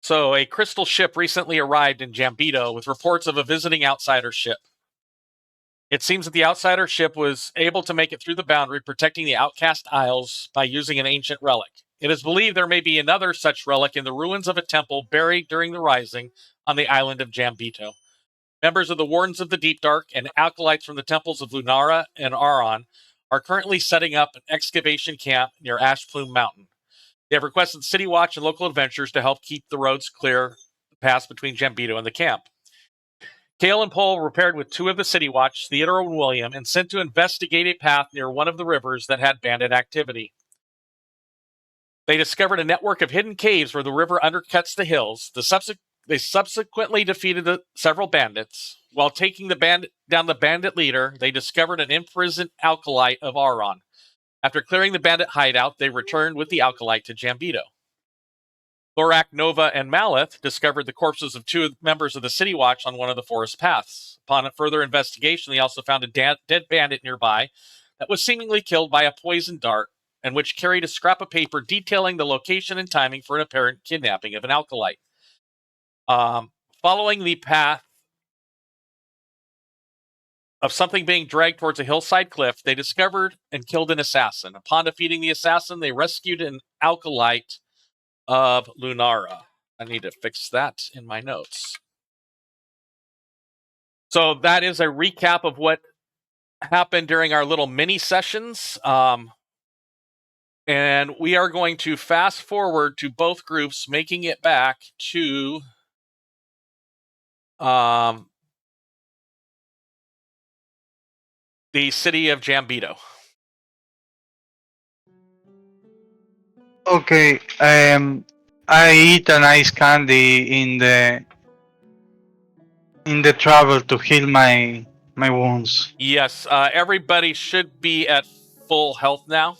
So, a crystal ship recently arrived in Jambito with reports of a visiting outsider ship. It seems that the outsider ship was able to make it through the boundary, protecting the Outcast Isles by using an ancient relic. It is believed there may be another such relic in the ruins of a temple buried during the Rising on the island of Jambito. Members of the Wardens of the Deep Dark and acolytes from the temples of Lunara and Aurion are currently setting up an excavation camp near Ashplume Mountain. They have requested City Watch and local adventurers to help keep the roads clear, the paths between Jambito and the camp. Kale and Pole were paired with 2 of the City Watch, Theodore and William, and sent to investigate a path near one of the rivers that had bandit activity. They discovered a network of hidden caves where the river undercuts the hills. They subsequently defeated several bandits. While taking down the bandit leader, they discovered an imprisoned Acolyte of Aurion. After clearing the bandit hideout, they returned with the Acolyte to Jambito. Thorak, Nova, and Malith discovered the corpses of 2 members of the City Watch on one of the forest paths. Upon a further investigation, they also found a dead bandit nearby that was seemingly killed by a poisoned dart, and which carried a scrap of paper detailing the location and timing for an apparent kidnapping of an Acolyte. Following the path of something being dragged towards a hillside cliff, they discovered and killed an assassin. Upon defeating the assassin, they rescued an Acolyte of Lunara. I need to fix that in my notes. So that is a recap of what happened during our little mini sessions. And we are going to fast forward to both groups making it back to the city of Jambito. Okay, I eat a nice candy in the travel to heal my wounds. Yes, everybody should be at full health now.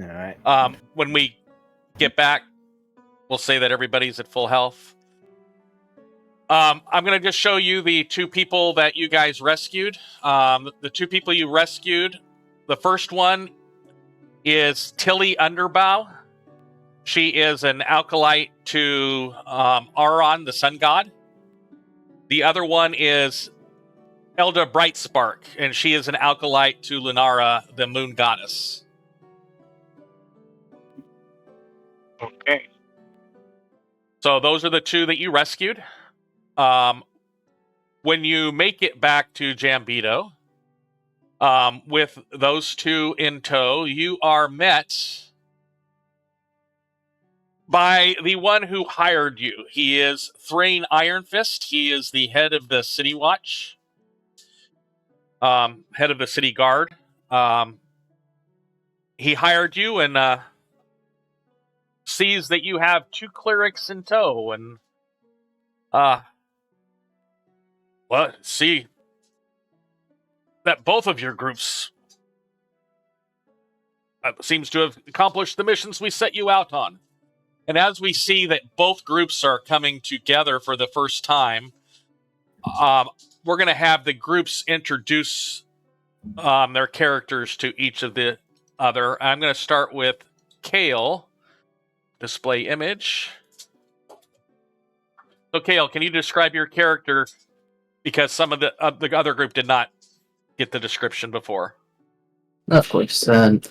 All right. When we get back, we'll say that everybody's at full health. I'm going to just show you the 2 people that you guys rescued. The 2 people you rescued, the first one is Tilly Underbow. She is an acolyte to Aurion, the sun god. The other one is Elda Brightspark, and she is an acolyte to Lunara, the moon goddess. Okay. So those are the 2 that you rescued. When you make it back to Jambito, with those 2 in tow, you are met by the one who hired you. He is Thrain Ironfist. He is the head of the City Watch, head of the City Guard. He hired you and sees that you have 2 clerics in tow, and see that both of your groups seems to have accomplished the missions we set you out on. And as we see that both groups are coming together for the first time, we're going to have the groups introduce their characters to each of the other. I'm going to start with Kale. Display image. So, Kale, can you describe your character? Because some of the other group did not get the description before. Of course. Following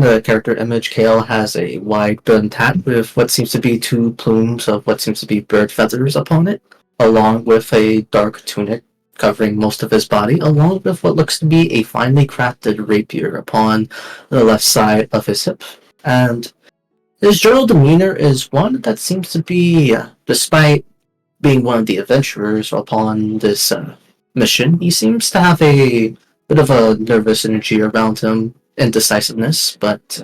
the character image, Kale has a wide brimmed hat with what seems to be 2 plumes of what seems to be bird feathers upon it, along with a dark tunic covering most of his body, along with what looks to be a finely crafted rapier upon the left side of his hip. And his general demeanor is one that seems to be, despite being one of the adventurers upon this mission, he seems to have a bit of a nervous energy around him, indecisiveness, but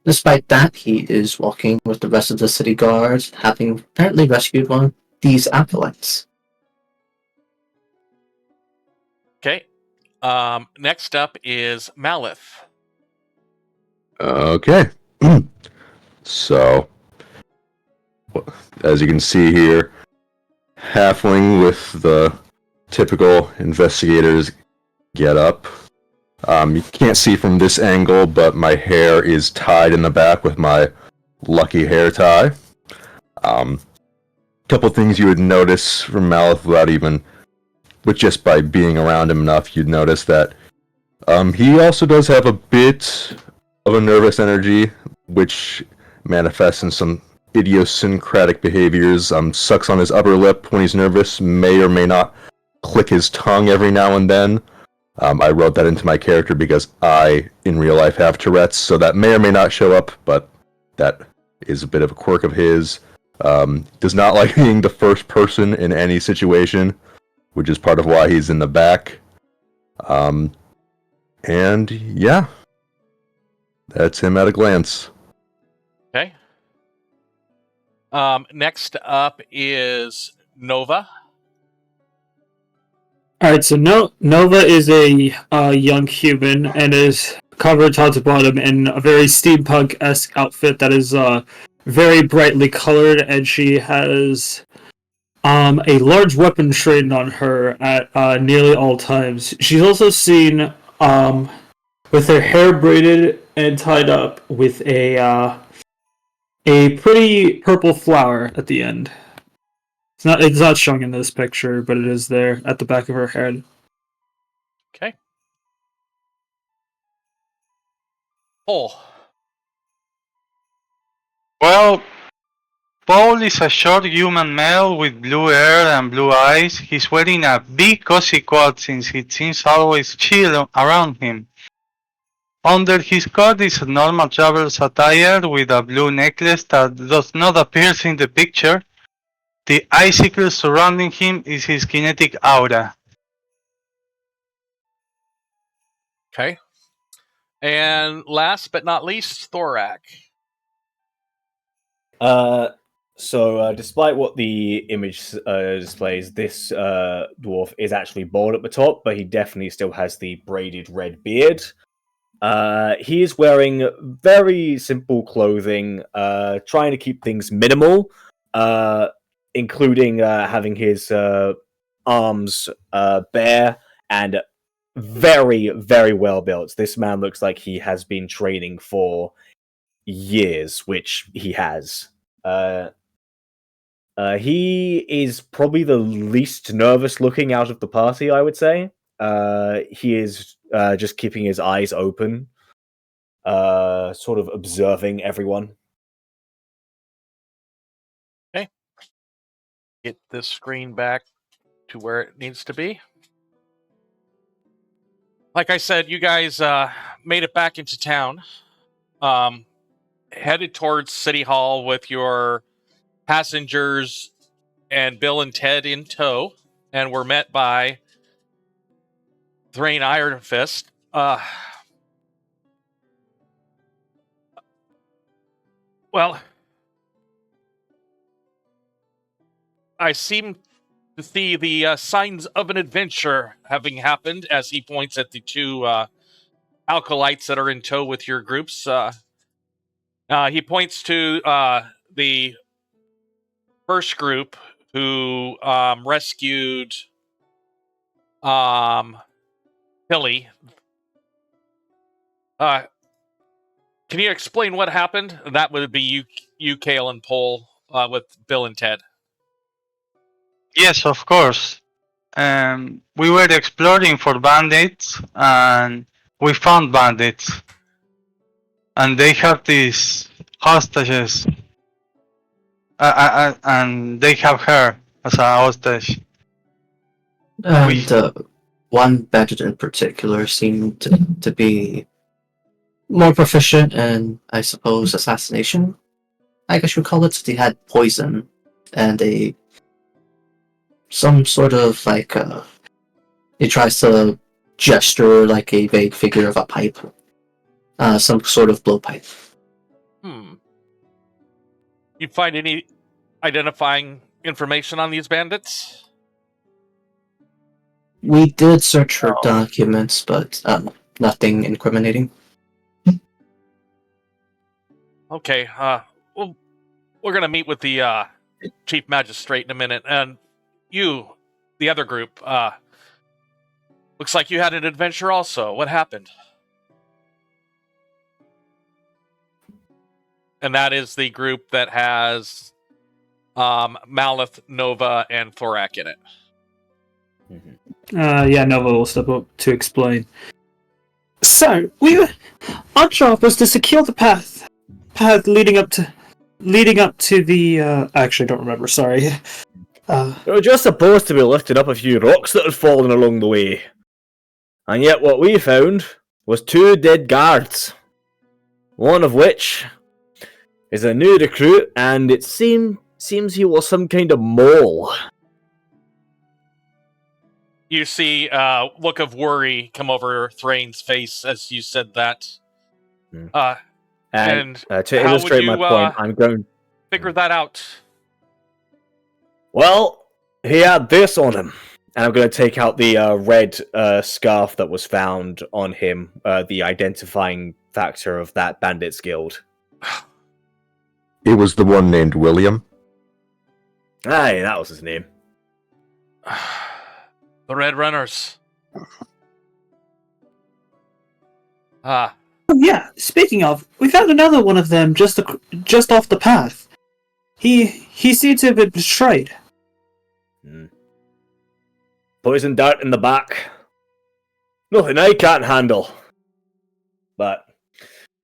despite that, he is walking with the rest of the city guards, having apparently rescued one of these acolytes. Okay. Next up is Malith. Okay. So, as you can see here, halfling with the typical investigator's getup. You can't see from this angle, but my hair is tied in the back with my lucky hair tie. Couple things you would notice from Malith but just by being around him enough, you'd notice that he also does have a bit of a nervous energy, which manifests in some idiosyncratic behaviors. Sucks on his upper lip when he's nervous, may or may not click his tongue every now and then. I wrote that into my character because I, in real life, have Tourette's, so that may or may not show up, but that is a bit of a quirk of his. Does not like being the first person in any situation, which is part of why he's in the back. And yeah, that's him at a glance. Okay. Next up is Nova. All right, so Nova is a young human and is covered top to bottom in a very steampunk-esque outfit that is very brightly colored, and she has a large weapon trained on her at nearly all times. She's also seen with her hair braided and tied up with a pretty purple flower at the end. It's not showing in this picture, but it is there at the back of her head. Okay. Pole. Well, Paul is a short human male with blue hair and blue eyes. He's wearing a big cozy coat since it seems always chill around him. Under his coat is a normal traveler's attire with a blue necklace that does not appear in the picture. The icicle surrounding him is his kinetic aura. Okay. And last but not least, Thorak. So despite what the image displays, this dwarf is actually bald at the top, but he definitely still has the braided red beard. He is wearing very simple clothing, trying to keep things minimal, including having his arms bare and very, very well built. This man looks like he has been training for years, which he has. He is probably the least nervous looking out of the party, I would say. He is just keeping his eyes open, sort of observing everyone. Okay. Get this screen back to where it needs to be. Like I said, you guys made it back into town. Headed towards City Hall with your passengers and Bill and Ted in tow, and were met by Thrain Iron Fist. Well, I seem to see the signs of an adventure having happened, as he points at the two acolytes that are in tow with your groups. He points to the first group who rescued Hilly. Can you explain what happened? That would be you, Kale and Pole, with Bill and Ted. Yes, of course. We were exploring for bandits, and we found bandits. And they have these hostages. And they have her as a hostage. And one bandit in particular seemed to be more proficient in, I suppose, assassination. I guess you'd call it. He had poison and some sort of like he tries to gesture like a vague figure of a pipe, some sort of blowpipe. You find any identifying information on these bandits? We did search for documents, but nothing incriminating. Okay, well, we're gonna meet with the chief magistrate in a minute, and you, the other group, looks like you had an adventure also. What happened? And that is the group that has Malith, Nova, and Thorak in it. Yeah, Nova will step up to explain. So, our job was to secure the path leading up to the. I actually don't remember. Sorry. We were just supposed to be lifting up a few rocks that had fallen along the way. And yet what we found was 2 dead guards. One of which is a new recruit, and it seems he was some kind of mole. You see a look of worry come over Thrain's face as you said that. And to how illustrate would you, my point, I'm going... figure that out. Well, he had this on him. And I'm going to take out the red scarf that was found on him, the identifying factor of that bandits guild. It was the one named William. Aye, that was his name. The Red Runners. Oh, yeah, speaking of, we found another one of them just off the path. He seemed to have been betrayed. Poison dart in the back. Nothing I can't handle. But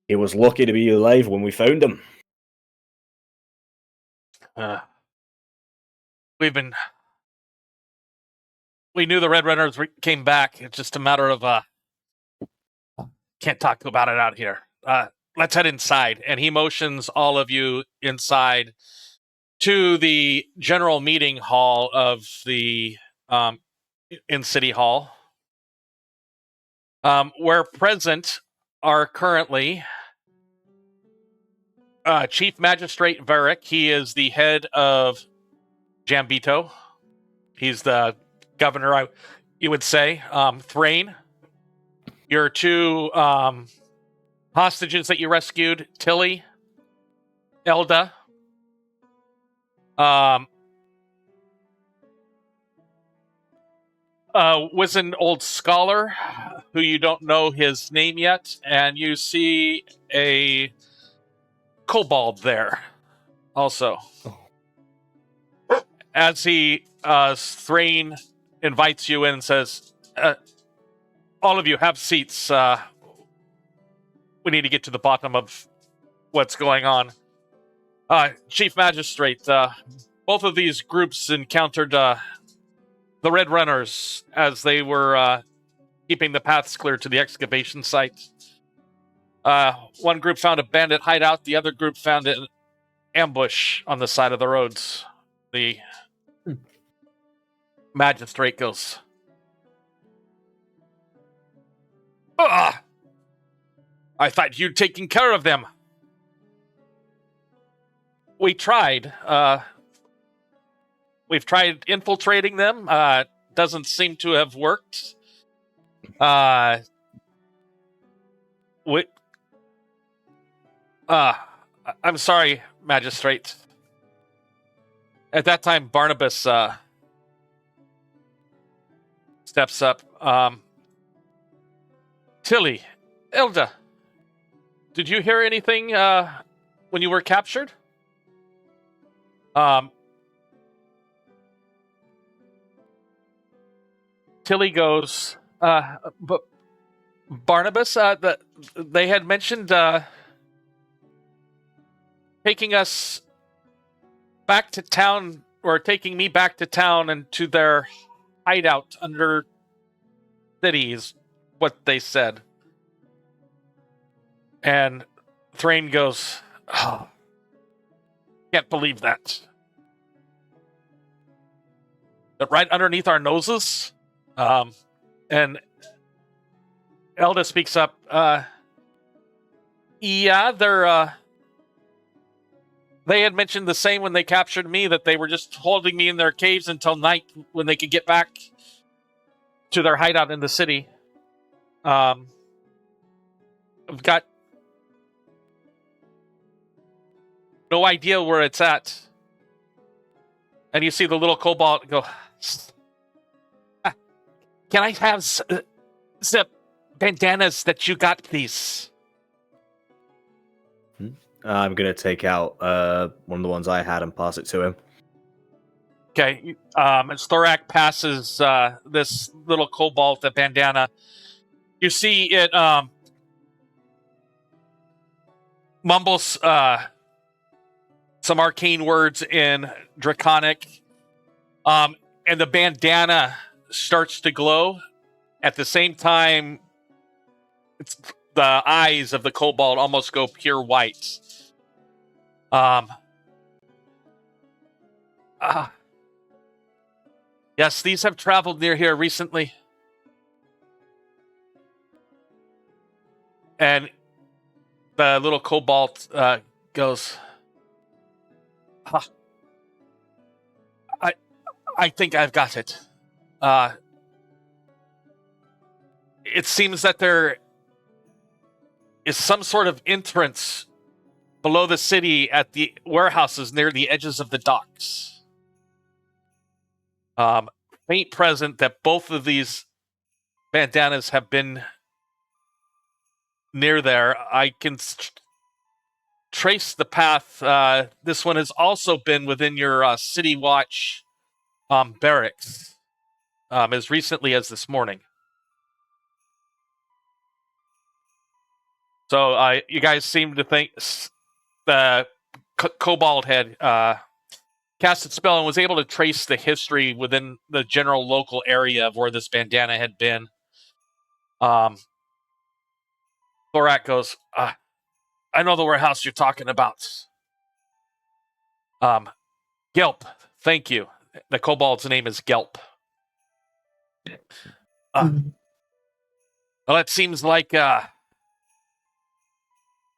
he was lucky to be alive when we found him. We knew the Red Runners came back. It's just a matter of can't talk about it out here. Let's head inside. And he motions all of you inside to the general meeting hall of the in City Hall, where present are currently Chief Magistrate Varric. He is the head of Jambito. He's the governor, you would say. Thrain, your 2 hostages that you rescued, Tilly, Elda, wizened old scholar, who you don't know his name yet, and you see a kobold there, also. As Thrain invites you in and says, all of you have seats. We need to get to the bottom of what's going on. Chief Magistrate, both of these groups encountered the Red Runners as they were keeping the paths clear to the excavation site. One group found a bandit hideout. The other group found an ambush on the side of the roads. The magistrate goes, I thought you'd taken care of them. We tried. We've tried infiltrating them. Doesn't seem to have worked. I'm sorry, Magistrate. At that time, Barnabas steps up. Tilly, Elda, did you hear anything when you were captured? Tilly goes, but Barnabas, they had mentioned taking us back to town, or taking me back to town and to their hideout under cities, what they said. And Thrain goes, oh, can't believe that. But right underneath our noses? And Elda speaks up, yeah, they had mentioned the same when they captured me, that they were just holding me in their caves until night when they could get back to their hideout in the city. I've got no idea where it's at. And you see the little kobold go, can I have the bandanas that you got, please? I'm gonna take out one of the ones I had and pass it to him. Okay. As Thorak passes this little cobalt, the bandana, you see it mumbles some arcane words in Draconic, and the bandana starts to glow. At the same time, the eyes of the kobold almost go pure white. Yes, these have traveled near here recently. And the little kobold goes, I think I've got it. It seems that there is some sort of entrance below the city at the warehouses near the edges of the docks. Faint present that both of these bandanas have been near there. I can trace the path. This one has also been within your City Watch barracks as recently as this morning. So you guys seem to think the kobold had cast its spell and was able to trace the history within the general local area of where this bandana had been. Thorak goes, I know the warehouse you're talking about. Gelp, thank you. The kobold's name is Gelp. Well, it seems like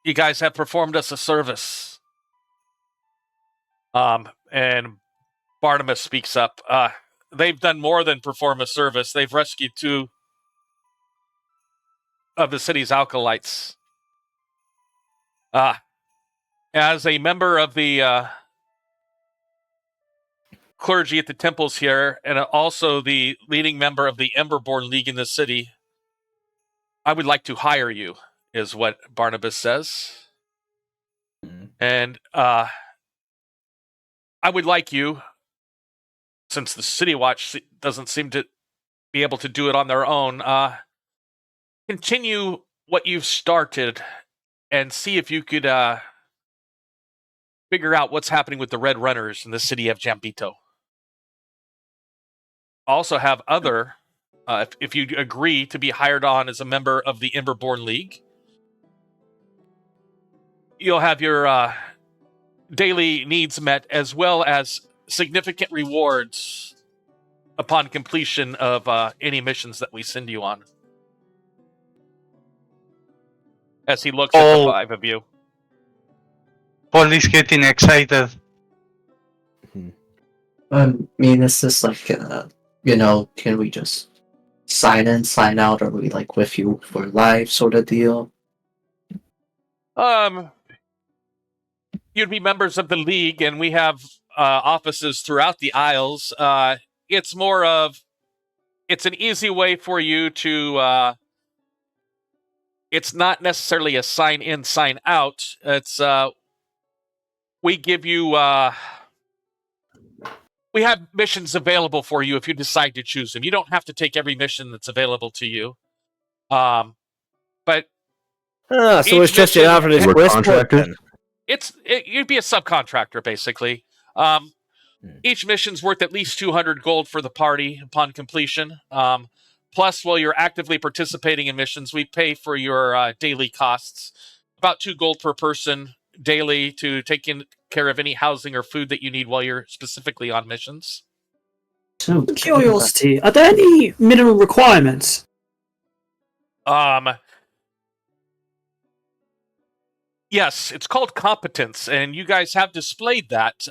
you guys have performed us a service. And Barnabas speaks up. They've done more than perform a service. They've rescued 2 of the city's acolytes. As a member of the clergy at the temples here, and also the leading member of the Emberborn League in the city, I would like to hire you, is what Barnabas says. And I would like you, since the City Watch doesn't seem to be able to do it on their own, continue what you've started and see if you could figure out what's happening with the Red Runners in the city of Jambito. Also have other, if you agree to be hired on as a member of the Emberborn League, you'll have your daily needs met, as well as significant rewards upon completion of any missions that we send you on. As he looks at the 5 of you. Paul is getting excited. I mean, is this like, can we just sign in, sign out? Are we like with you for life sort of deal? You'd be members of the League, and we have offices throughout the Isles. It's more of, it's an easy way for you to, it's not necessarily a sign in, sign out. It's, we give you, we have missions available for you if you decide to choose them. You don't have to take every mission that's available to you. But so it's just an average contractor. You'd be a subcontractor, basically. Each mission's worth at least 200 gold for the party upon completion. Plus, while you're actively participating in missions, we pay for your daily costs. About 2 gold per person daily to take care of any housing or food that you need while you're specifically on missions. So, curiosity, are there any minimum requirements? Yes, it's called competence, and you guys have displayed that,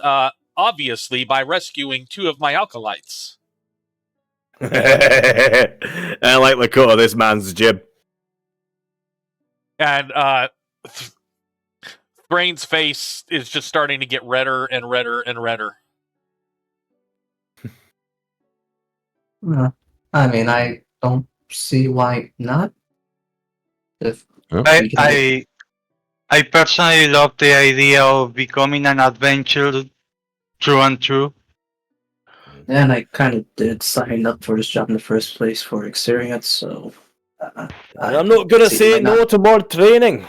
obviously, by rescuing 2 of my acolytes. I like the cut of this man's jib. And Thrain's face is just starting to get redder and redder and redder. I mean, I don't see why not. If I I personally love the idea of becoming an adventurer through and through. And I kind of did sign up for this job in the first place for experience, so. I'm not gonna see say why not. no to more training.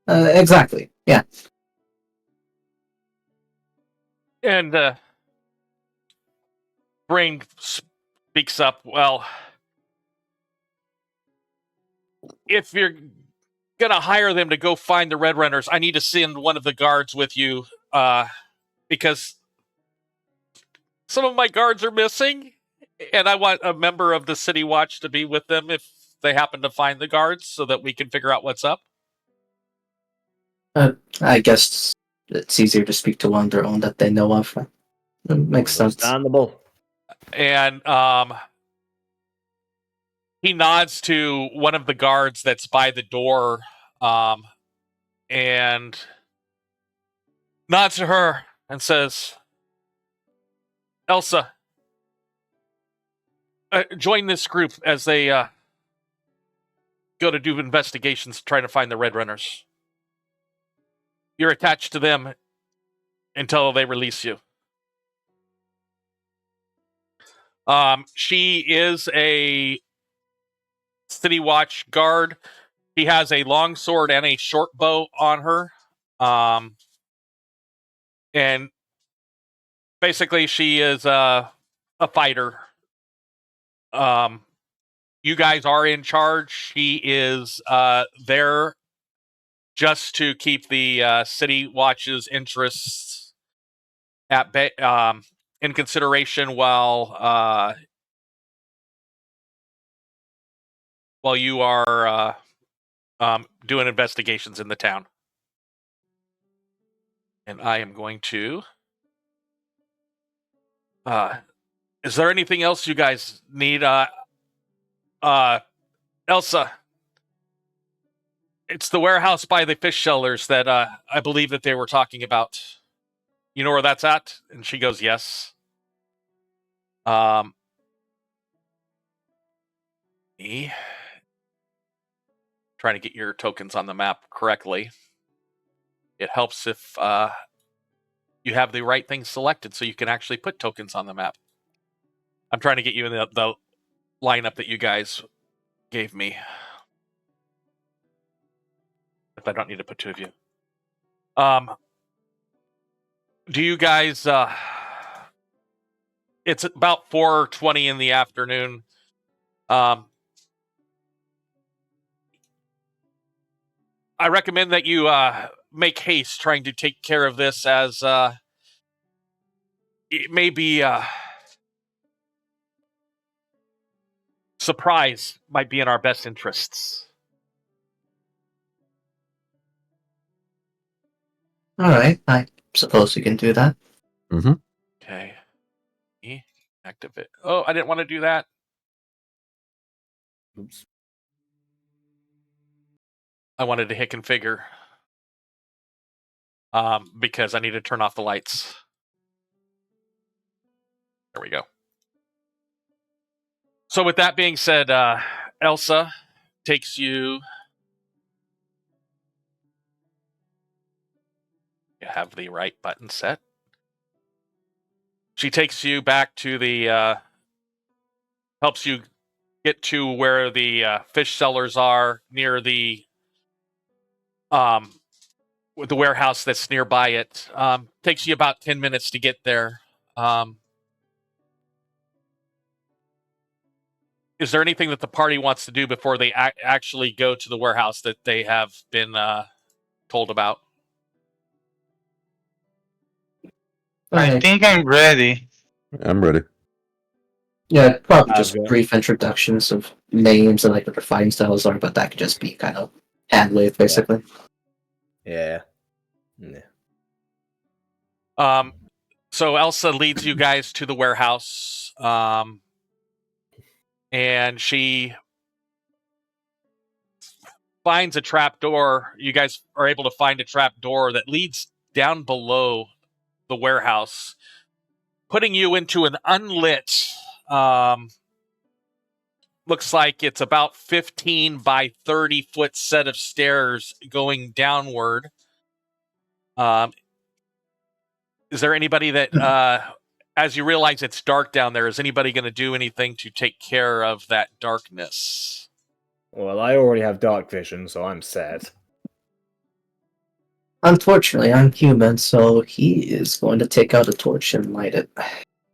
Exactly. Yeah. And Brain speaks up. Well, if you're gonna hire them to go find the Red Runners, I need to send one of the guards with you, because some of my guards are missing, and I want a member of the City Watch to be with them if they happen to find the guards, so that we can figure out what's up. I guess it's easier to speak to one of their own that they know of. It makes sense. Understandable. And he nods to one of the guards that's by the door, and nods to her and says, Elsa, join this group as they go to do investigations trying to find the Red Runners. You're attached to them until they release you. She is a City Watch guard. She has a long sword and a short bow on her. And basically she is a fighter. You guys are in charge. She is there just to keep the City Watch's interests at bay, in consideration while you are doing investigations in the town. And I am going to... is there anything else you guys need? Elsa, it's the warehouse by the fish sellers that I believe that they were talking about. You know where that's at? And she goes, yes. Me trying to get your tokens on the map correctly. It helps if you have the right things selected so you can actually put tokens on the map. I'm trying to get you in the lineup that you guys gave me. If I don't need to put two of you. Do you guys... it's about 4:20 in the afternoon. I recommend that you make haste trying to take care of this, as it may be surprise might be in our best interests. All right, I suppose we can do that. Mm-hmm. Okay. Activate. Oh, I didn't want to do that. Oops. I wanted to hit configure. Because I need to turn off the lights. There we go. So with that being said, Elsa takes you... You have the right button set. She takes you back to the... helps you get to where the fish sellers are, near the... with the warehouse that's nearby it. Takes you about 10 minutes to get there. Is there anything that the party wants to do before they actually go to the warehouse that they have been told about? I think I'm ready. I'm ready. Yeah, probably just Okay. brief introductions of names and like what their fighting styles are, but that could just be kind of hand-waved, basically. Yeah. So Elsa leads you guys to the warehouse, and she finds a trap door. You guys are able to find a trap door that leads down below the warehouse, putting you into an unlit looks like it's about 15 by 30 foot set of stairs going downward. Is there anybody that, as you realize it's dark down there, is anybody going to do anything to take care of that darkness? Well, I already have dark vision, so I'm set. Unfortunately, I'm human, so he is going to take out a torch and light it.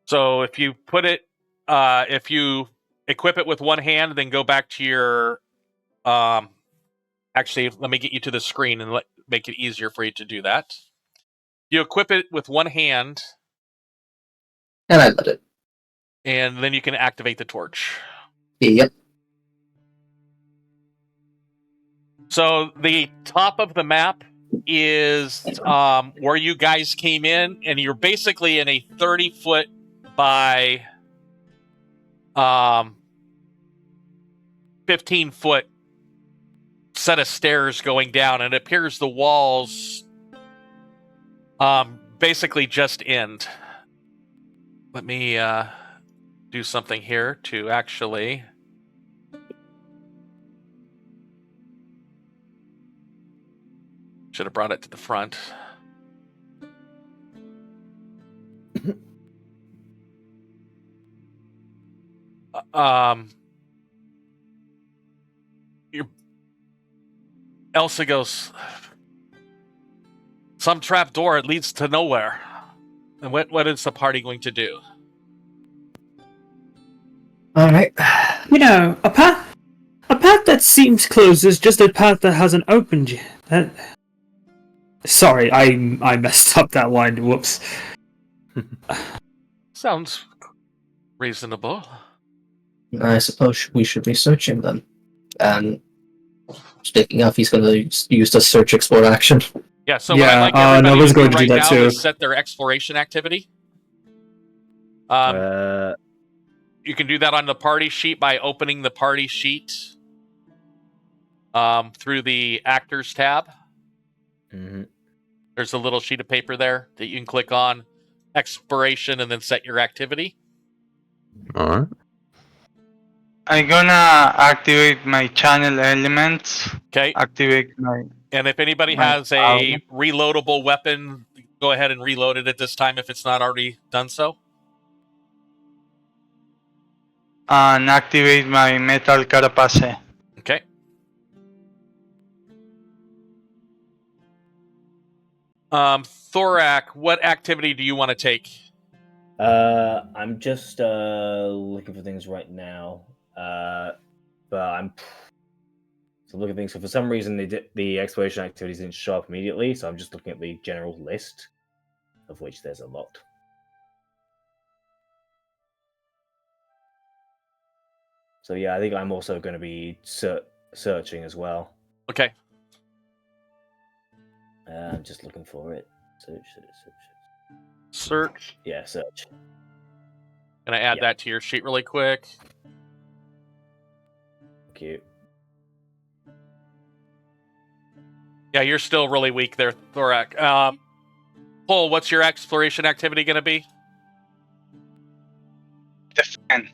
So if you put it, if you equip it with one hand, then go back to your. Actually, let me get you to the screen and make it easier for you to do that. You equip it with one hand, And I lit it. and then you can activate the torch. Yep. So the top of the map is where you guys came in, and you're basically in a 30-foot by 15-foot set of stairs going down, and it appears the walls basically just end. Let me do something here to actually... Should have brought it to the front. Elsa goes, some trap door, it leads to nowhere. And what is the party going to do? Alright. You know, a path that seems closed is just a path that hasn't opened yet. Sorry, I messed up that line. Whoops. Sounds reasonable. I suppose we should be searching then. And speaking of, he's going to use the search explore action. Yeah, so what I'd like everybody Nova's to going do to do right that now too. is set their exploration activity. You can do that on the party sheet by opening the party sheet through the Actors tab. Mm-hmm. There's a little sheet of paper there that you can click on, exploration, and then set your activity. Alright. I'm gonna activate my channel elements. Okay. Activate my. And if anybody My has a reloadable weapon, go ahead and reload it at this time if it's not already done so. And activate my metal carapace. Okay. Thorak, what activity do you want to take? I'm just looking for things right now. But I'm looking at things. So for some reason, the exploration activities didn't show up immediately. So I'm just looking at the general list, of which there's a lot. So yeah, I think I'm also going to be searching as well. Okay. I'm just looking for it. Search. Yeah, search. Can I add Yeah. that to your sheet really quick? Cute. Yeah, you're still really weak there, Thorak. Pole, what's your exploration activity going to be? Defend.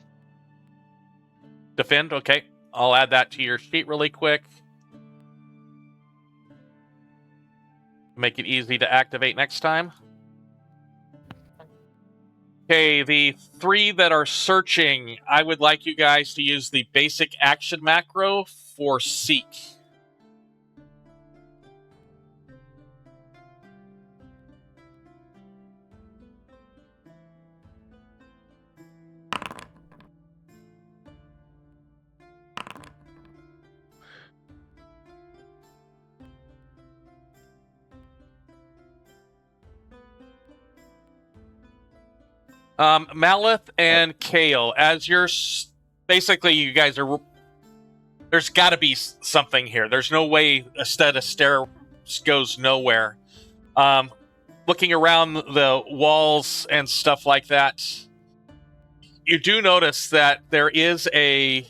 Defend, okay. I'll add that to your sheet really quick. Make it easy to activate next time. Okay, the 3 that are searching, I would like you guys to use the basic action macro for seek. Malith and Kale, as you're basically, you guys are. There's got to be something here. There's no way a set of stairs goes nowhere. Looking around the walls and stuff like that, you do notice that there is a.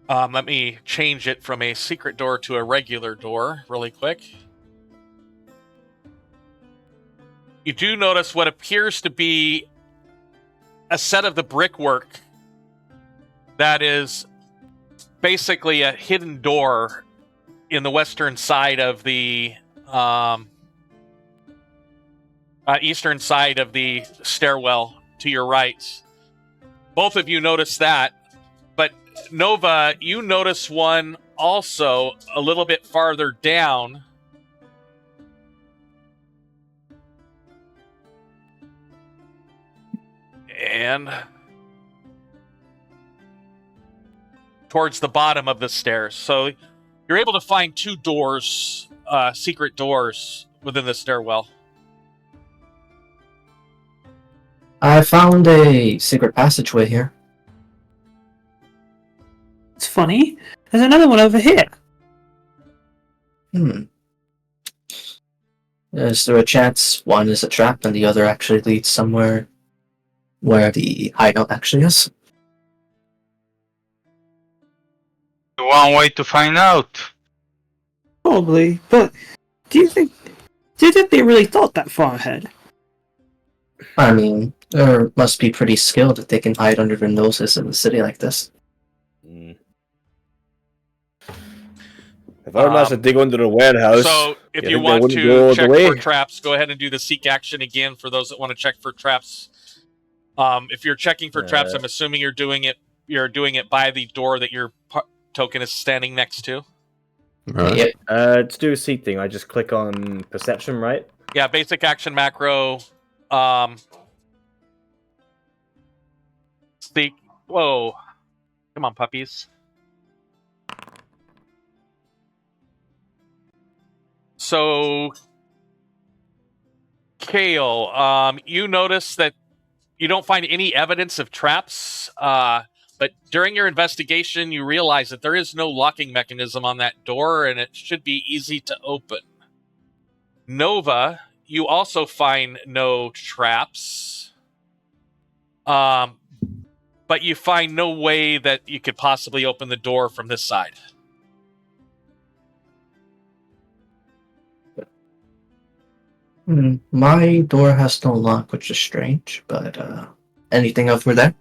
Let me change it from a secret door to a regular door really quick. You do notice what appears to be a set of the brickwork that is basically a hidden door in the western side of the eastern side of the stairwell to your right. Both of you notice that, but Nova, you notice one also a little bit farther down. And towards the bottom of the stairs. So you're able to find two doors, secret doors within the stairwell. I found a secret passageway here. It's funny. There's another one over here. Is there a chance one is a trap and the other actually leads somewhere where the hideout actually is? One way to find out. Probably, but do you think they really thought that far ahead? I mean, they must be pretty skilled if they can hide under their noses in a city like this. If I managed to dig under the warehouse... So if you think they want wouldn't go to the check way? for traps, go ahead and do the seek action again for those that want to check for traps. If you're checking for traps, I'm assuming you're doing it by the door that your token is standing next to. Yep. To do a seek thing, I just click on perception, right? Yeah, basic action macro. Seek. Whoa. Come on, puppies. So, Kale, you notice that you don't find any evidence of traps, but during your investigation, you realize that there is no locking mechanism on that door, and it should be easy to open. Nova, you also find no traps, but you find no way that you could possibly open the door from this side. My door has no lock, which is strange, but anything over there?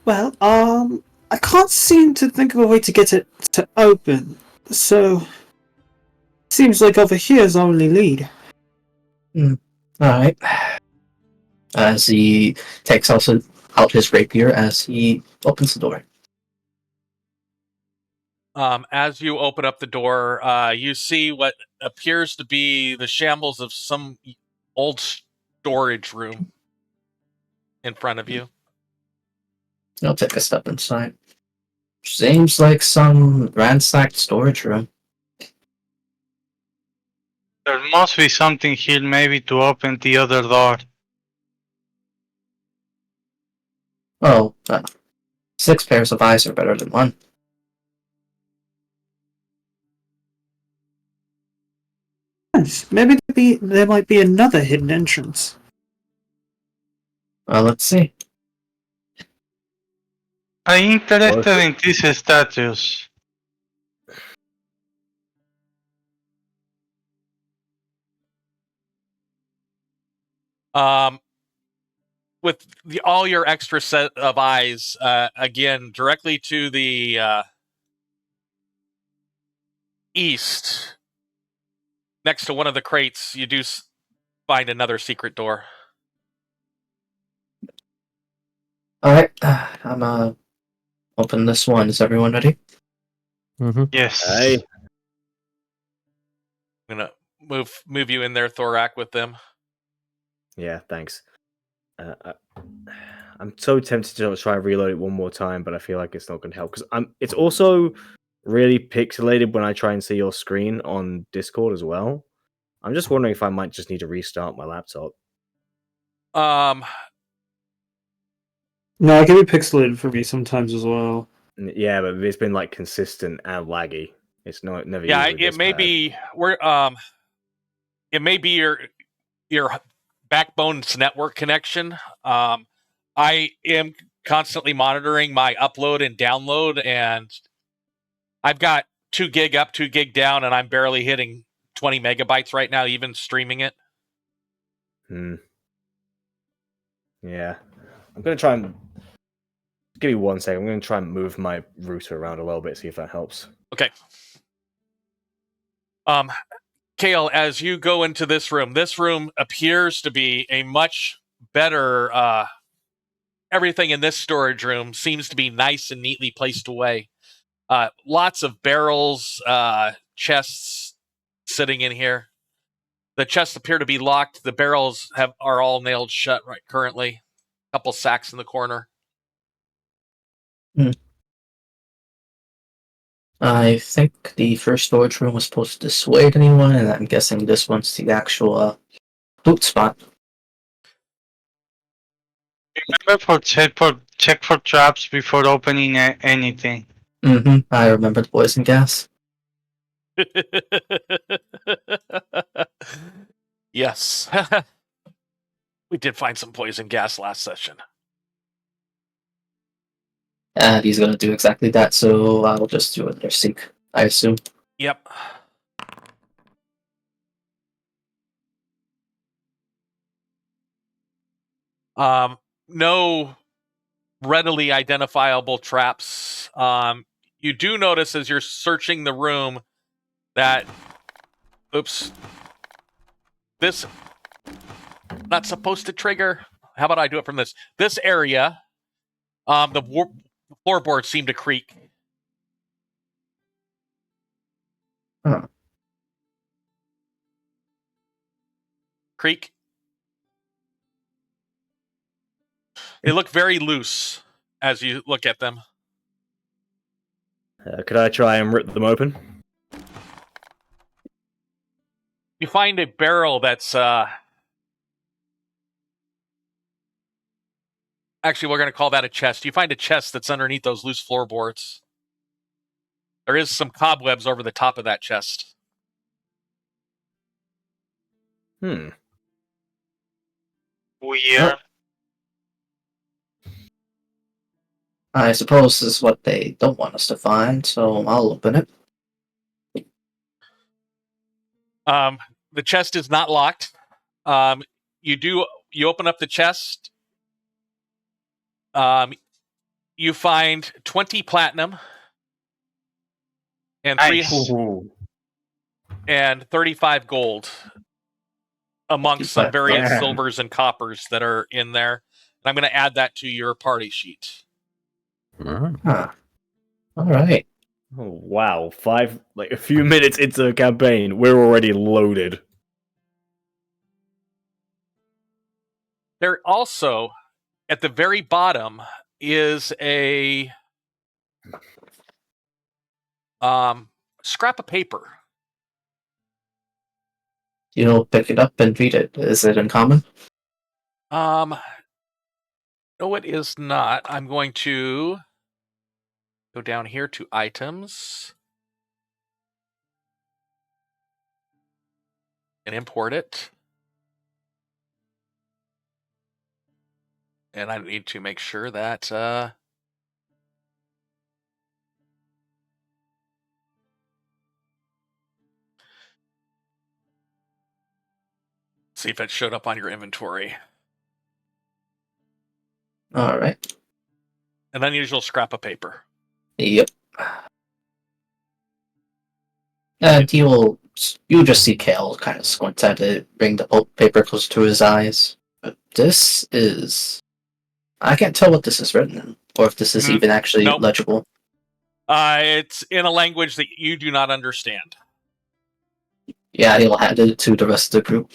Well, I can't seem to think of a way to get it to open, so seems like over here is our only lead. Alright. As he takes also out his rapier as he opens the door. As you open up the door, you see what appears to be the shambles of some old storage room in front of you. I'll take a step inside. Seems like some ransacked storage room. There must be something here maybe to open the other door. Oh, 6 pairs of eyes are better than 1. Yes, maybe there might be another hidden entrance. Well, let's see. I'm interested in these statues. With all your extra set of eyes, again, directly to the east, next to one of the crates, you do find another secret door. Alright, I'm open this one. Is everyone ready? Yes. Hey. I'm gonna move you in there, Thorak, with them. Yeah, thanks. I'm so tempted to try and reload it one more time, but I feel like it's not going to help because it's also really pixelated when I try and see your screen on Discord as well. I'm just wondering if I might just need to restart my laptop. No, it can be pixelated for me sometimes as well. Yeah, but it's been like consistent and laggy. It's never. Yeah, usually it this may bad. be it may be your backbone's network connection. I am constantly monitoring my upload and download, and I've got 2 gig up, 2 gig down, and I'm barely hitting 20 megabytes right now, even streaming it. Yeah. I'm gonna try and give me 1 second. I'm gonna try and move my router around a little bit, see if that helps. Okay. Kale, as you go into this room appears to be a much better. Everything in this storage room seems to be nice and neatly placed away. Lots of barrels, chests sitting in here. The chests appear to be locked. The barrels are all nailed shut right currently. A couple sacks in the corner. I think the first storage room was supposed to dissuade anyone, and I'm guessing this one's the actual loot spot. Remember check for traps before opening anything. I remember the poison gas. Yes. We did find some poison gas last session. And he's gonna do exactly that, so I'll just do another seek, I assume. Yep. No readily identifiable traps. You do notice as you're searching the room that, oops, this not supposed to trigger. How about I do it from this area? The floorboards seem to creak. Huh. Creak. They look very loose as you look at them. Could I try and rip them open? You find a barrel that's actually, we're going to call that a chest. You find a chest that's underneath those loose floorboards. There is some cobwebs over the top of that chest. Weird. I suppose this is what they don't want us to find, so I'll open it. The chest is not locked. You open up the chest. You find 20 platinum and Nice. and 35 gold amongst some various silvers and coppers that are in there. And I'm going to add that to your party sheet. Huh. Alright. Oh, wow. A few minutes into the campaign, we're already loaded. There also, at the very bottom, is a scrap of paper. You'll pick it up and read it. Is it uncommon? No, it is not. I'm going to go down here to items and import it. And I need to make sure that see if it showed up on your inventory. Alright. An unusual scrap of paper. Yep. And you'll just see Kale kind of squint at it, bring the paper close to his eyes. But this is... I can't tell what this is written in, or if this is even actually legible. It's in a language that you do not understand. Yeah, he'll hand it to the rest of the group.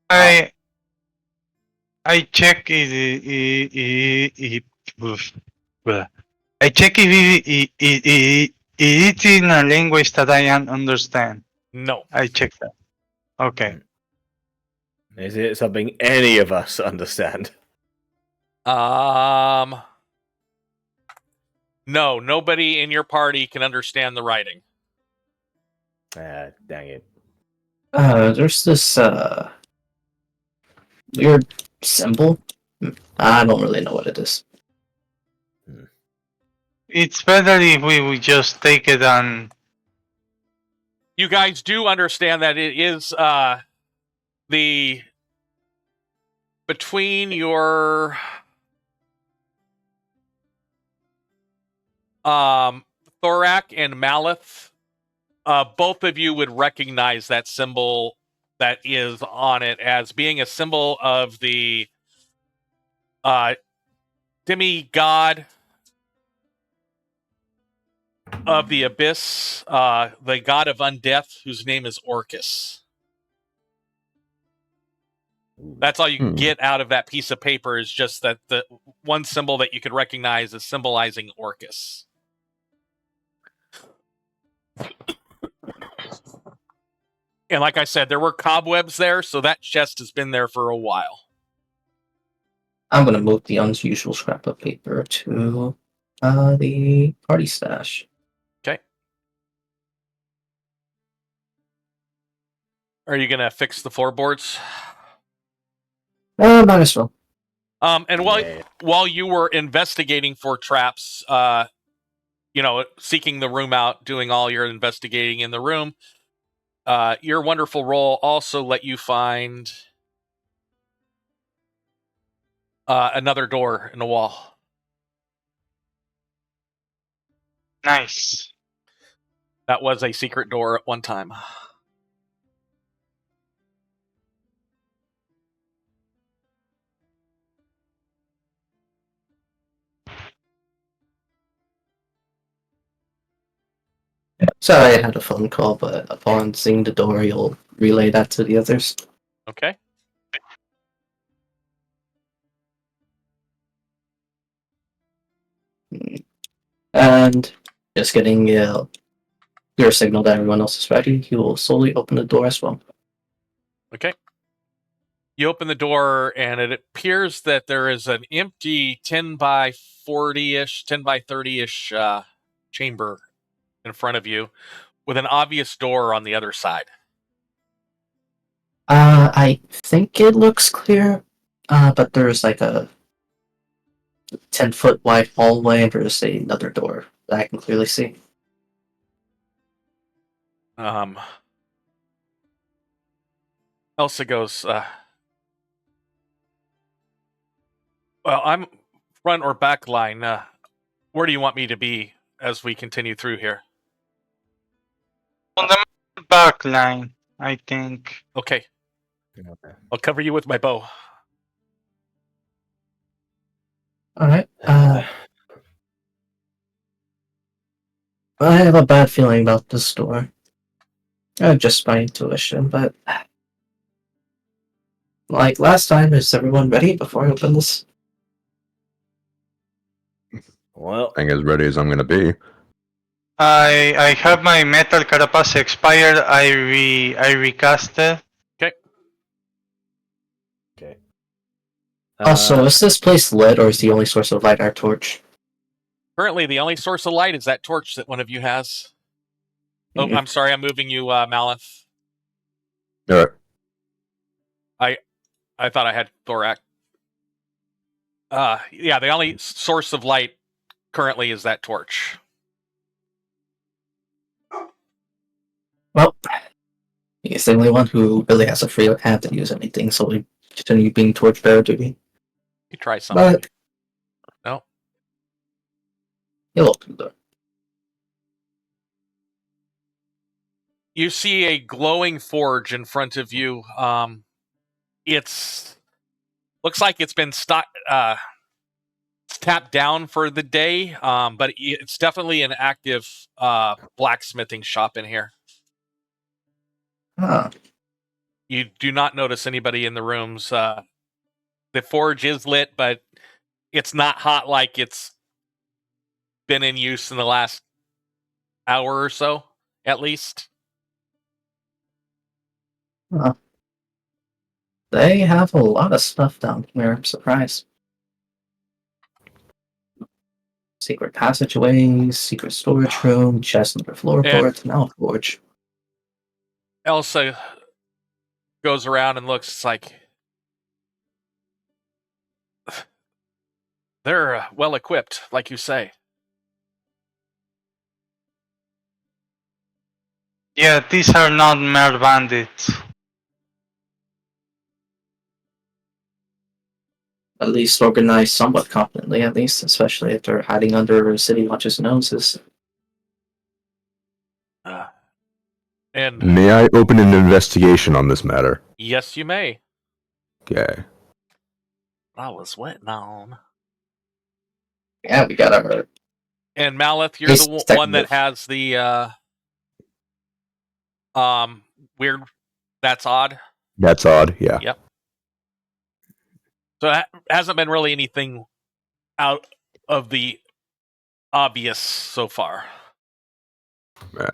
I check if it's in a language that I understand. No. I check that. Okay. Is it something any of us understand? No, nobody in your party can understand the writing. Dang it. There's this, weird symbol. I don't really know what it is. It's better if we would just take it and... You guys do understand that it is the between your Thorak and Malith, both of you would recognize that symbol that is on it as being a symbol of the demigod of the abyss, the god of undeath, whose name is Orcus. That's all you can get out of that piece of paper, is just that the one symbol that you could recognize is symbolizing Orcus. And like I said, there were cobwebs there, so that chest has been there for a while. I'm gonna move the unusual scrap of paper to the party stash. Okay. Are you gonna fix the floorboards? Might as well. And while you were investigating for traps, seeking the room out, doing all your investigating in the room, your wonderful roll also let you find another door in the wall. Nice. That was a secret door at one time. Sorry, I had a phone call, but upon seeing the door, you'll relay that to the others. Okay. And just getting your signal that everyone else is ready, he will slowly open the door as well. Okay. You open the door, and it appears that there is an empty 10 by 40-ish, 10 by 30-ish chamber in front of you, with an obvious door on the other side. I think it looks clear, but there's like a 10-foot wide hallway, and there's another door that I can clearly see. Elsa goes, well, I'm front or back line. Where do you want me to be as we continue through here? On the back line, I think. Okay. Okay. I'll cover you with my bow. Alright, I have a bad feeling about this door. Just my intuition, but... Like last time, is everyone ready before I open this? Well, I'm as ready as I'm gonna be. I have my metal carapace expired. I recast it. okay. Also, is this place lit, or is the only source of light our torch? Currently, the only source of light is that torch that one of you has. Oh, I'm sorry, I'm moving you, Malith. Alright. I thought I had Thorak. Yeah, the only source of light currently is that torch. Well, he's the only one who really has a free hand to use anything, so we continue being torchbearer duty. You try something. But No. he'll open the door. You see a glowing forge in front of you. It's looks like it's been tapped down for the day, but it's definitely an active blacksmithing shop in here. Ah, You do not notice anybody in the rooms. The forge is lit, but it's not hot like it's been in use in the last hour or so, at least. they have a lot of stuff down here, I'm surprised. Secret passageways, secret storage room, chest under floorboards, now a forge. Elsa goes around and looks like they're well equipped, like you say. Yeah, these are not mere bandits. at least organized somewhat competently, at least, especially if they're hiding under city watch's noses. And May I open an investigation on this matter? yes, you may. Okay. I was waiting on. Yeah, we got our And Maleth, you're the one that has the weird. That's odd. That's odd, yeah. Yep. So it hasn't been really anything out of the obvious so far. Right.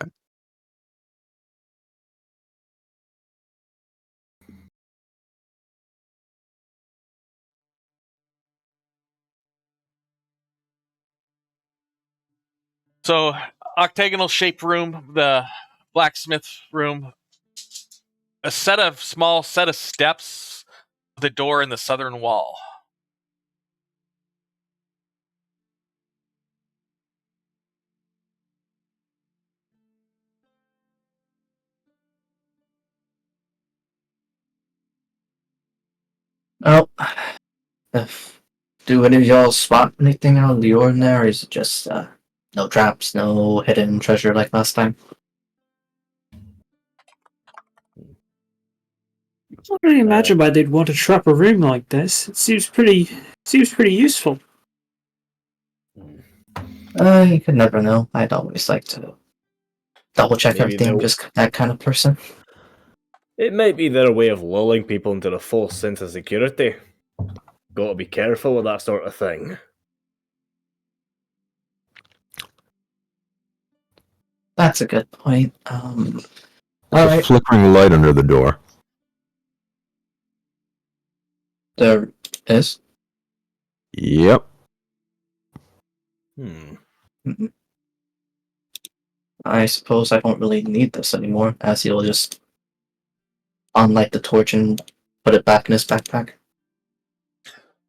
So, octagonal shaped room, the blacksmith room, a small set of steps, the door in the southern wall. Oh, do any of y'all spot anything out of the ordinary? Or is it just no traps, no hidden treasure like last time? I can't really imagine why they'd want to trap a room like this. It seems pretty useful. You could never know. I'd always like to double check Maybe everything. they'll- Just that kind of person. It might be their way of lulling people into a false sense of security. Gotta be careful with that sort of thing. That's a good point. There's a Alright. flickering light under the door. There is. Yep. I suppose I don't really need this anymore, as he'll just unlight the torch and put it back in his backpack.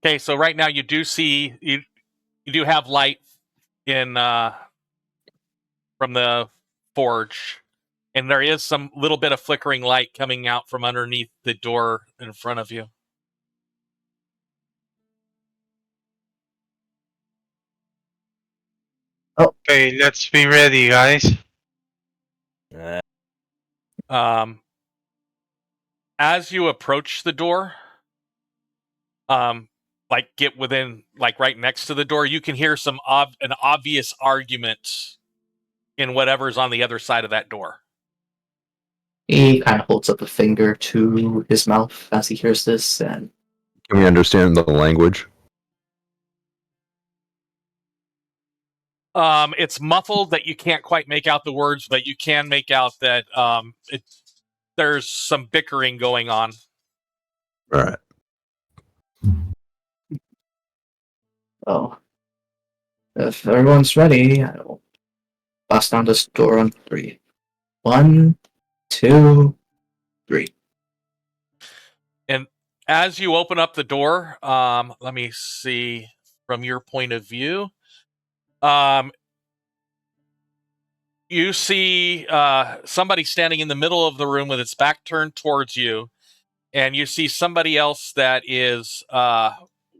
Okay, so right now you do see you do have light in from the forge, and there is some little bit of flickering light coming out from underneath the door in front of you. Okay, let's be ready, guys. As you approach the door, like get within, like right next to the door, you can hear an obvious argument in whatever's on the other side of that door. He kind of holds up a finger to his mouth as he hears this, and Can we understand the language? It's muffled that you can't quite make out the words, but you can make out that there's some bickering going on. Alright. oh, if everyone's ready, I will bust down this door on 3. 1, 2, 3. And as you open up the door, let me see from your point of view. You see somebody standing in the middle of the room with its back turned towards you, and you see somebody else that is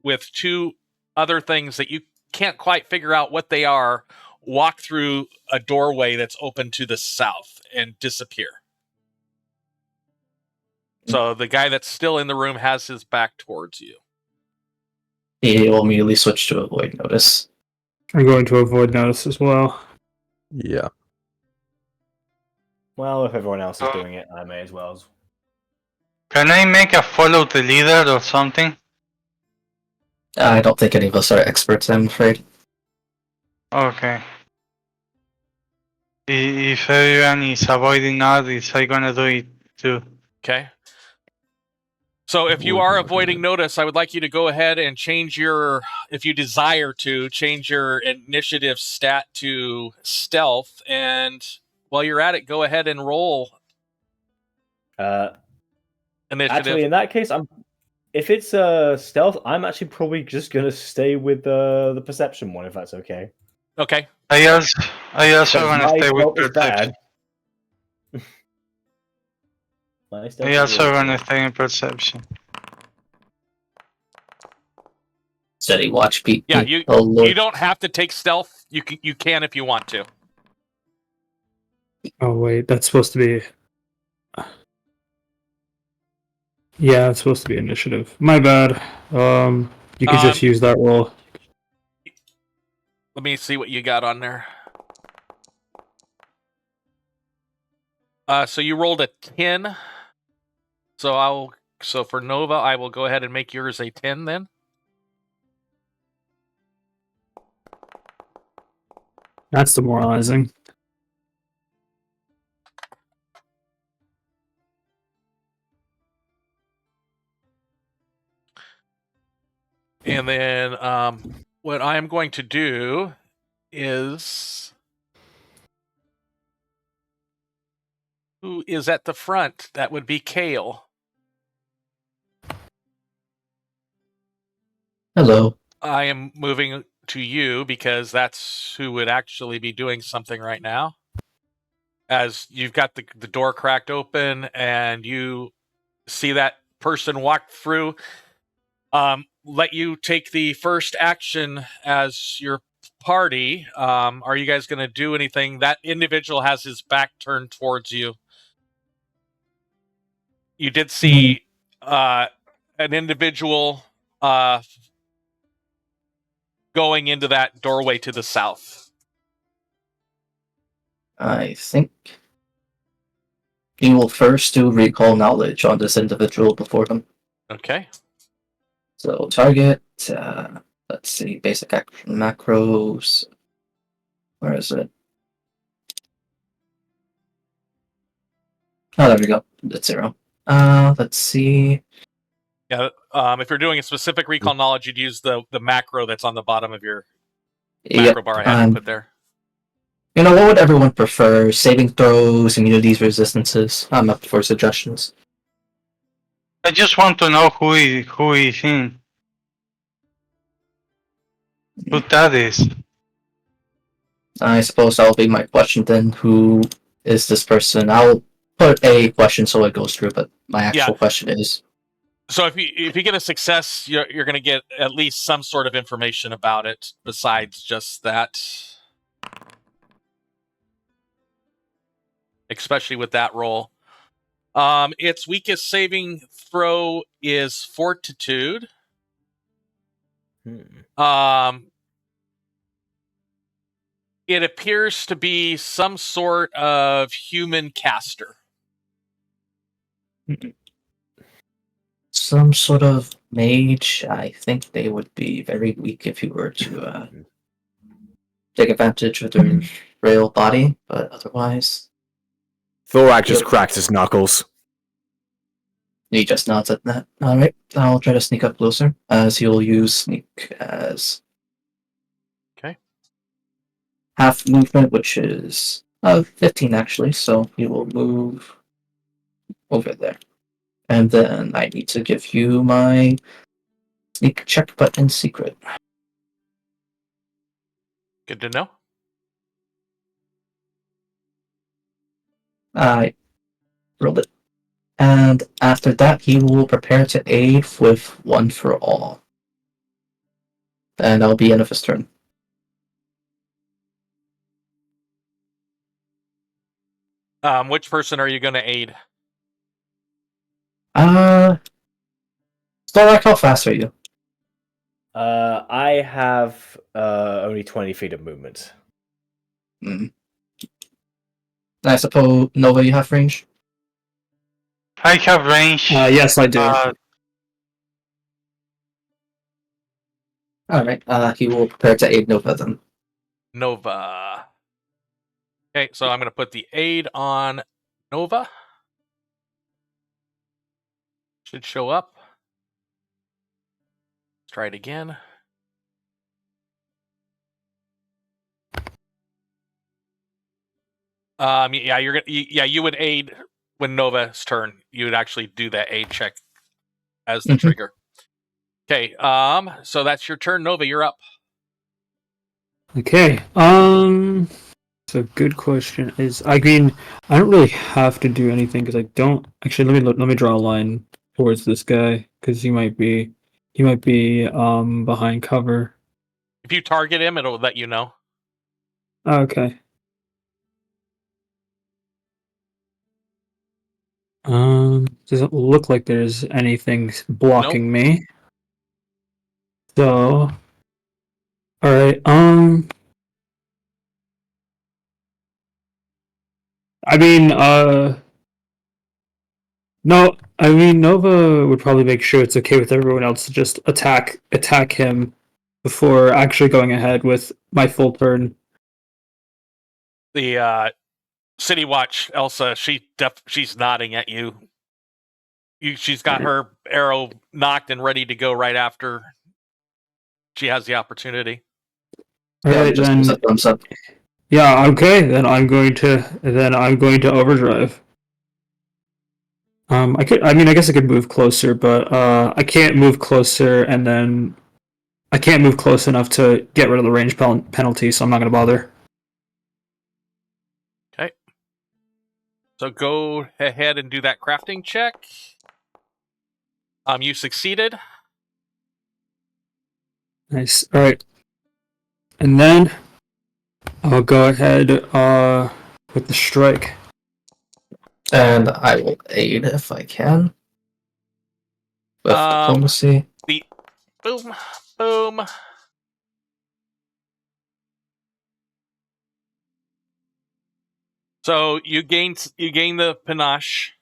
with 2 other things that you can't quite figure out what they are, walk through a doorway that's open to the south and disappear. So the guy that's still in the room has his back towards you. He will immediately switch to avoid notice. I'm going to avoid notice as well. Yeah. Well, if everyone else is doing it, I may as well. Can I make a follow the leader or something? I don't think any of us are experts, I'm afraid. Okay. If everyone is avoiding notice, I'm gonna do it too. Okay. So if you are avoiding notice, I would like you to go ahead and change your, if you desire to, change your initiative stat to stealth. And while you're at it, go ahead and roll initiative. Actually, in that case, if it's stealth, I'm actually probably just gonna stay with the perception one, if that's okay. Okay. I also gonna stay with stealth is perception. bad. My stealth I is also really gonna good. stay in perception. Steady watch beat. Yeah, beat. you don't have to take stealth. You can if you want to. Oh wait, that's supposed to be. Yeah, it's supposed to be initiative. My bad. You could just use that roll. Let me see what you got on there. So you rolled a 10. So for Nova, I will go ahead and make yours a 10 then. That's demoralizing. And then what I'm going to do is... Who is at the front? That would be Kale. Hello. I am moving to you because that's who would actually be doing something right now. As you've got the door cracked open and you see that person walk through, let you take the first action as your party. Are you guys going to do anything? That individual has his back turned towards you. You did see an individual going into that doorway to the south. I think you will first do recall knowledge on this individual before him. Okay. So target, let's see, basic action macros. Where is it? Oh, there we go. That's 0. Let's see. Yeah. If you're doing a specific recall knowledge, you'd use the macro that's on the bottom of your macro bar I had you put there. You know, what would everyone prefer? Saving throws, immunities, resistances? I'm up for suggestions. I just want to know who is in. Who that is. I suppose that'll be my question then. Who is this person? I'll put a question so it goes through, but my actual question is... So if you get a success, you're going to get at least some sort of information about it besides just that. Especially with that roll. Its weakest saving throw is Fortitude. It appears to be some sort of human caster. Some sort of mage. I think they would be very weak if you were to take advantage of their frail body, but otherwise... Thorak just cracks his knuckles. He just nods at that. Alright, I'll try to sneak up closer, as he'll use sneak as... Okay. half movement, which is 15 actually, so he will move over there. And then I need to give you my sneak check, but in secret. Good to know. I rolled it. And after that, he will prepare to aid with one for all. And that'll be end of his turn. Which person are you going to aid? Storak, how fast are you? I have only 20 feet of movement. I suppose, Nova, you have range? I have range. Yes, I do. Alright, he will prepare to aid Nova then. Nova. Okay, so I'm going to put the aid on Nova. Should show up. Let's try it again. Yeah, you would aid when Nova's turn. You would actually do that aid check as the trigger. Okay, so that's your turn, Nova. You're up. Okay. It's a good question. I don't really have to do anything because I don't actually. Let me draw a line towards this guy because he might be He might be behind cover. If you target him, it'll let you know. Okay. Doesn't look like there's anything blocking me. So, all right. I mean, no. I mean, Nova would probably make sure it's okay with everyone else to just attack him before actually going ahead with my full turn. The City Watch, Elsa, she's nodding at you. She's got her arrow knocked and ready to go right after she has the opportunity. All right, just then. thumbs up. Yeah, okay. Then I'm going to overdrive. I guess I could move closer, but I can't move closer, and then I can't move close enough to get rid of the range penalty, so I'm not going to bother. Okay. So go ahead and do that crafting check. You succeeded. Nice. All right. And then I'll go ahead with the strike. And I will aid if I can. With diplomacy. Boom. Boom. So you gain the panache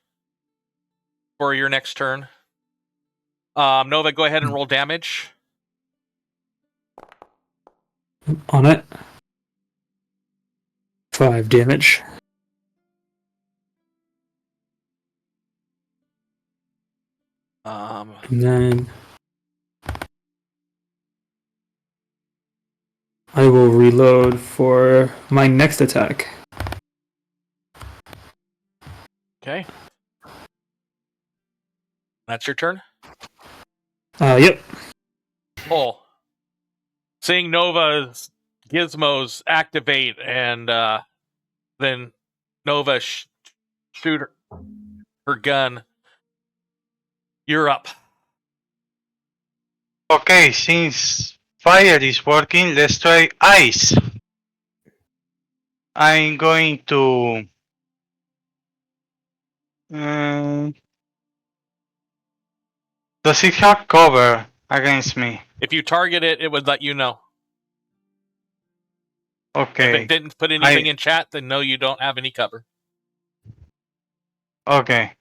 for your next turn. Nova, go ahead and roll damage. On it. 5 damage. And then I will reload for my next attack. Okay. That's your turn? Yep. Oh. Seeing Nova's gizmos activate and then Nova shoot her gun. You're up. Okay, since fire is working, let's try ice. I'm going to... does it have cover against me? If you target it, it would let you know. Okay. If it didn't put anything in chat, then no, you don't have any cover. Okay.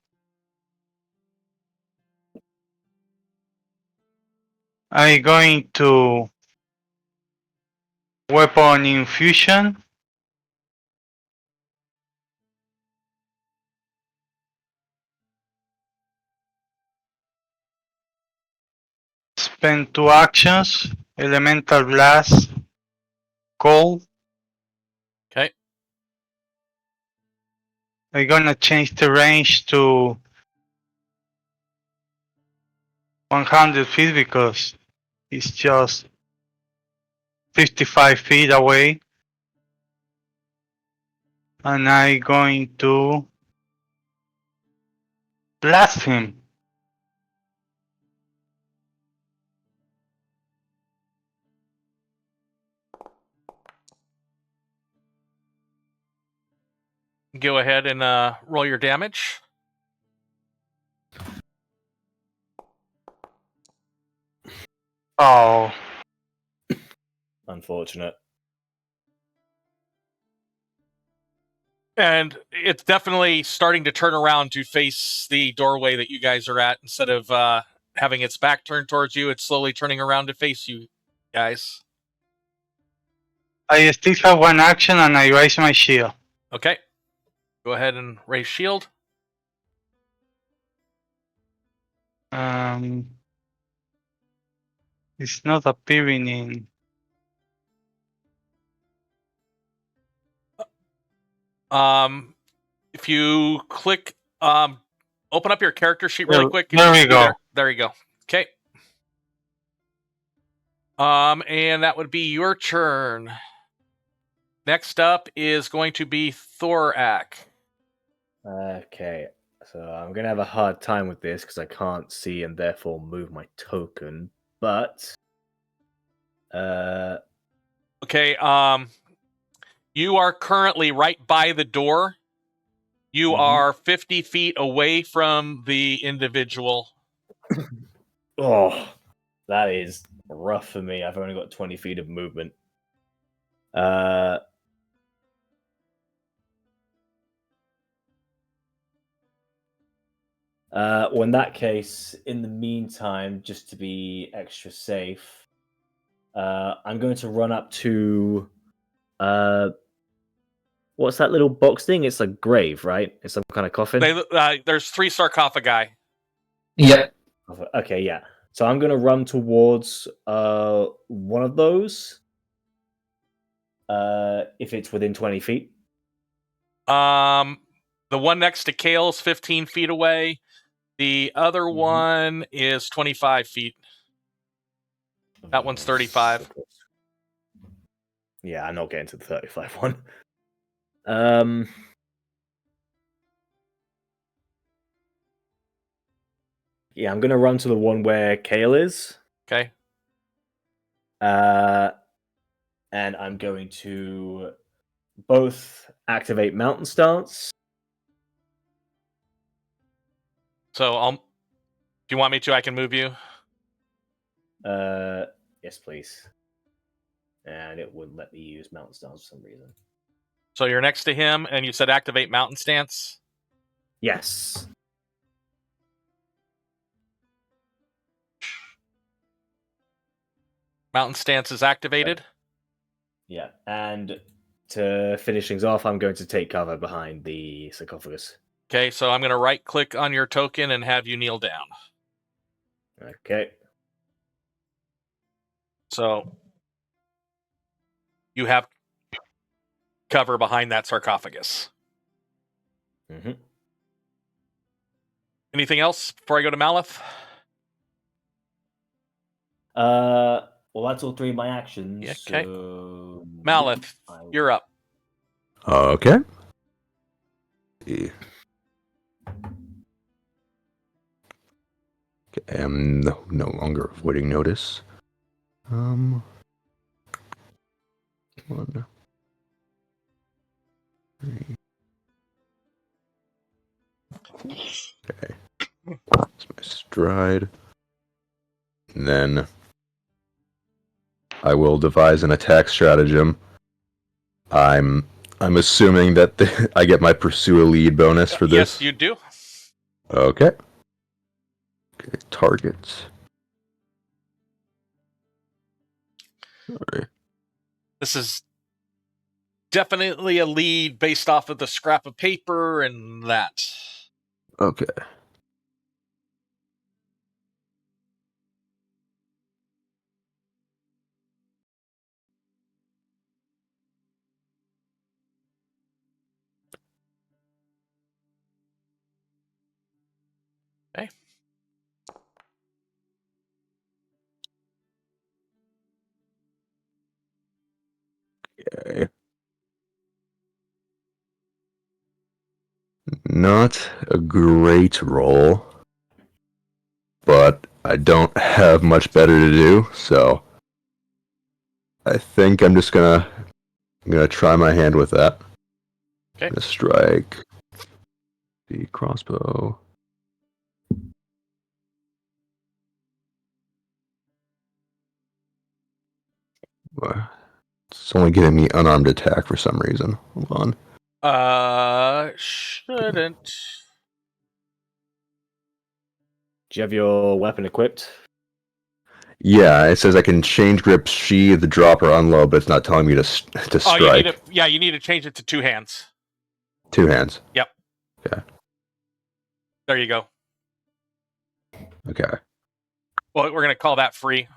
I'm going to weapon infusion. Spend 2 actions. Elemental blast. Cold. Okay. I'm gonna change the range to 100 feet because it's just 55 feet away. And I'm going to blast him. Go ahead and roll your damage. Oh. Unfortunate. And it's definitely starting to turn around to face the doorway that you guys are at. Instead of having its back turned towards you, it's slowly turning around to face you guys. I still have 1 action and I raise my shield. Okay. Go ahead and raise shield. It's not appearing in... If you click, open up your character sheet really quick. There we go. There you go. Okay. And that would be your turn. Next up is going to be Thorak. Okay, so I'm gonna have a hard time with this because I can't see and therefore move my token. but Okay, you are currently right by the door. You are 50 feet away from the individual. oh, that is rough for me. I've only got 20 feet of movement. Well, in that case, in the meantime, just to be extra safe, I'm going to run up to what's that little box thing? It's a grave, right? It's some kind of coffin. There's 3 sarcophagi. Yep. Okay, yeah. So I'm going to run towards one of those. If it's within 20 feet. The one next to Kale's 15 feet away. The other one is 25 feet. That one's 35. Yeah, I'm not getting to the 35 one. Yeah, I'm gonna run to the one where Kale is. Okay. And I'm going to both activate Mountain Stance. So, if you want me to, I can move you. Yes, please. And it wouldn't let me use Mountain Stance for some reason. So you're next to him, and you said activate Mountain Stance? Yes. Mountain Stance is activated. Yeah, and to finish things off, I'm going to take cover behind the sarcophagus. Okay, so I'm going to right-click on your token and have you kneel down. Okay. So you have cover behind that sarcophagus. Mm-hmm. Anything else before I go to Maleth? Well, that's all 3 of my actions. Yeah, okay. So... Maleth, you're up. Okay. See. Okay, I'm no longer avoiding notice. 1, 3. Okay. That's my stride. And then I will devise an attack stratagem. I'm assuming that I get my pursue a lead bonus for this. Yes, you do. Okay. Okay, target. Sorry. This is definitely a lead based off of the scrap of paper and that. Okay. Okay. Okay. Not a great roll, but I don't have much better to do, so I think I'm just gonna try my hand with that. Okay. Gonna strike the crossbow. It's only giving me unarmed attack for some reason. Hold on. Shouldn't. Do you have your weapon equipped? Yeah, it says I can change grip, sheath, drop, or unload, but it's not telling me to strike. Oh, you need to change it to 2 hands. 2 hands. Yep. Okay. There you go. Okay. Well, we're going to call that free.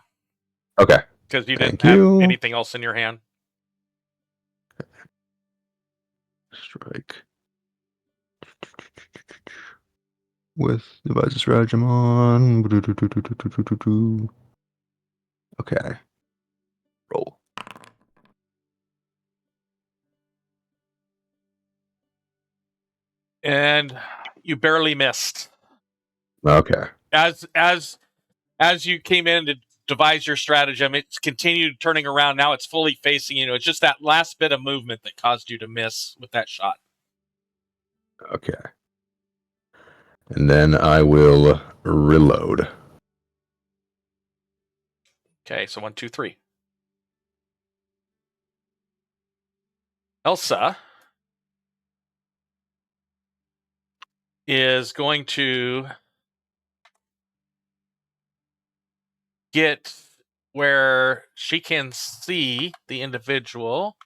Okay. Because you didn't Thank have you. anything else in your hand. Strike. With device stratagem on. Okay. Roll. And you barely missed. Okay. As you came in to devise your stratagem. It's continued turning around. Now it's fully facing you. It's just that last bit of movement that caused you to miss with that shot. Okay. And then I will reload. Okay, so 1, 2, 3. Elsa is going to get where she can see the individual.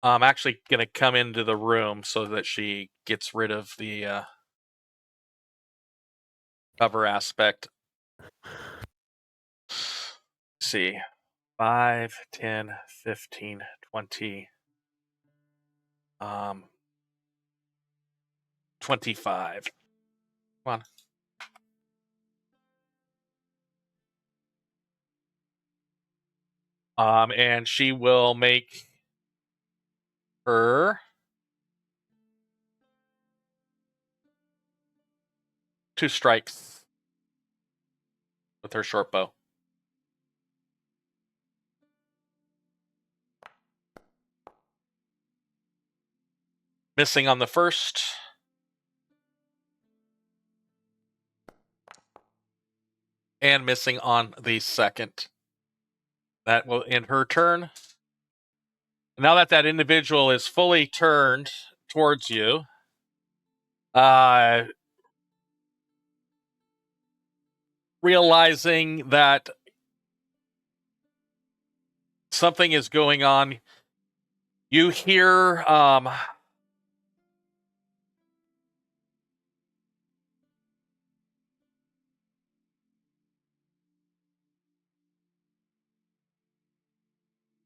I'm actually going to come into the room so that she gets rid of the cover aspect. Let's see. 5, 10, 15, 20. 25. Come on. And she will make her 2 strikes with her short bow. Missing on the first. And missing on the second. That will end her turn. Now that that individual is fully turned towards you, realizing that something is going on, you hear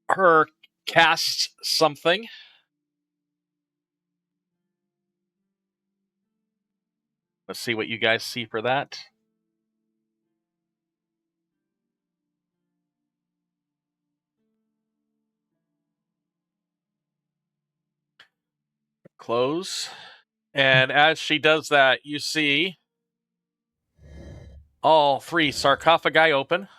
her cast something. Let's see what you guys see for that. Close. And as she does that, you see all 3 sarcophagi open.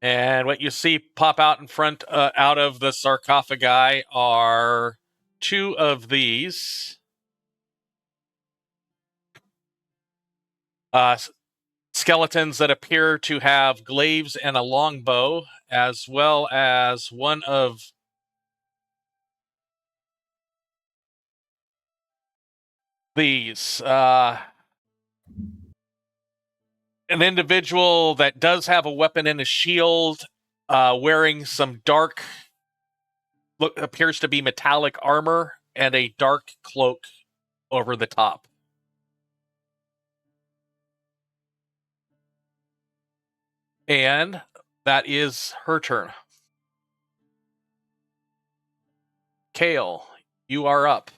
And what you see pop out in front, out of the sarcophagi, are 2 of these skeletons that appear to have glaives and a longbow, as well as one of these. An individual that does have a weapon and a shield, wearing some dark, appears to be metallic armor, and a dark cloak over the top. And that is her turn. Kale, you are up.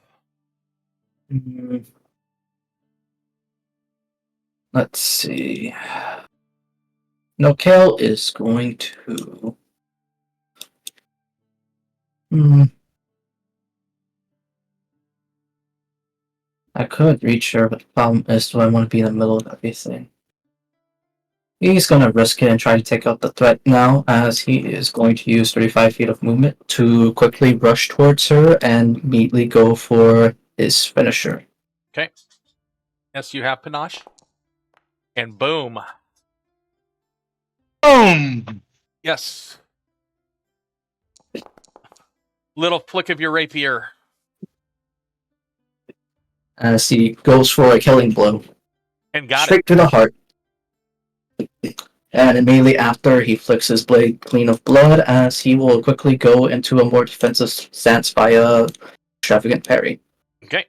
Let's see. No, Kale is going to. I could reach her, but the problem is, do I want to be in the middle of everything? He's going to risk it and try to take out the threat now, as he is going to use 35 feet of movement to quickly rush towards her and immediately go for his finisher. Okay. Yes, you have panache. And boom. Boom! Yes. Little flick of your rapier. As he goes for a killing blow. And got straight it. to the heart. And immediately after, he flicks his blade clean of blood, as he will quickly go into a more defensive stance via extravagant parry. Okay.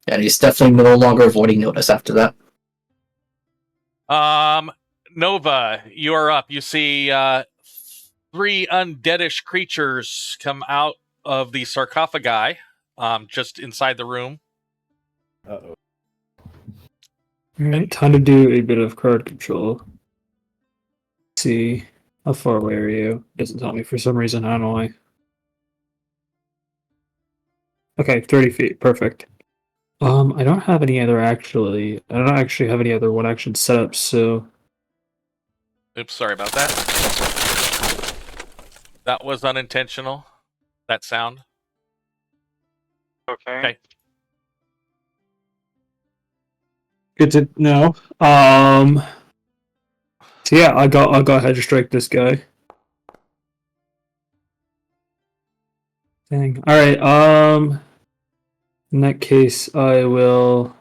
And he's definitely no longer avoiding notice after that. Nova, you are up. You see 3 undeadish creatures come out of the sarcophagi, just inside the room. Uh-oh. Alright, time to do a bit of card control. Let's see, how far away are you? Doesn't tell me for some reason, I don't know why. Okay, 30 feet, perfect. I don't have any other I don't actually have any other one action setups, so Oops, sorry about that. That was unintentional. That sound. Okay. good to know. So yeah, I'll go ahead and strike this guy. Dang. Alright, in that case I will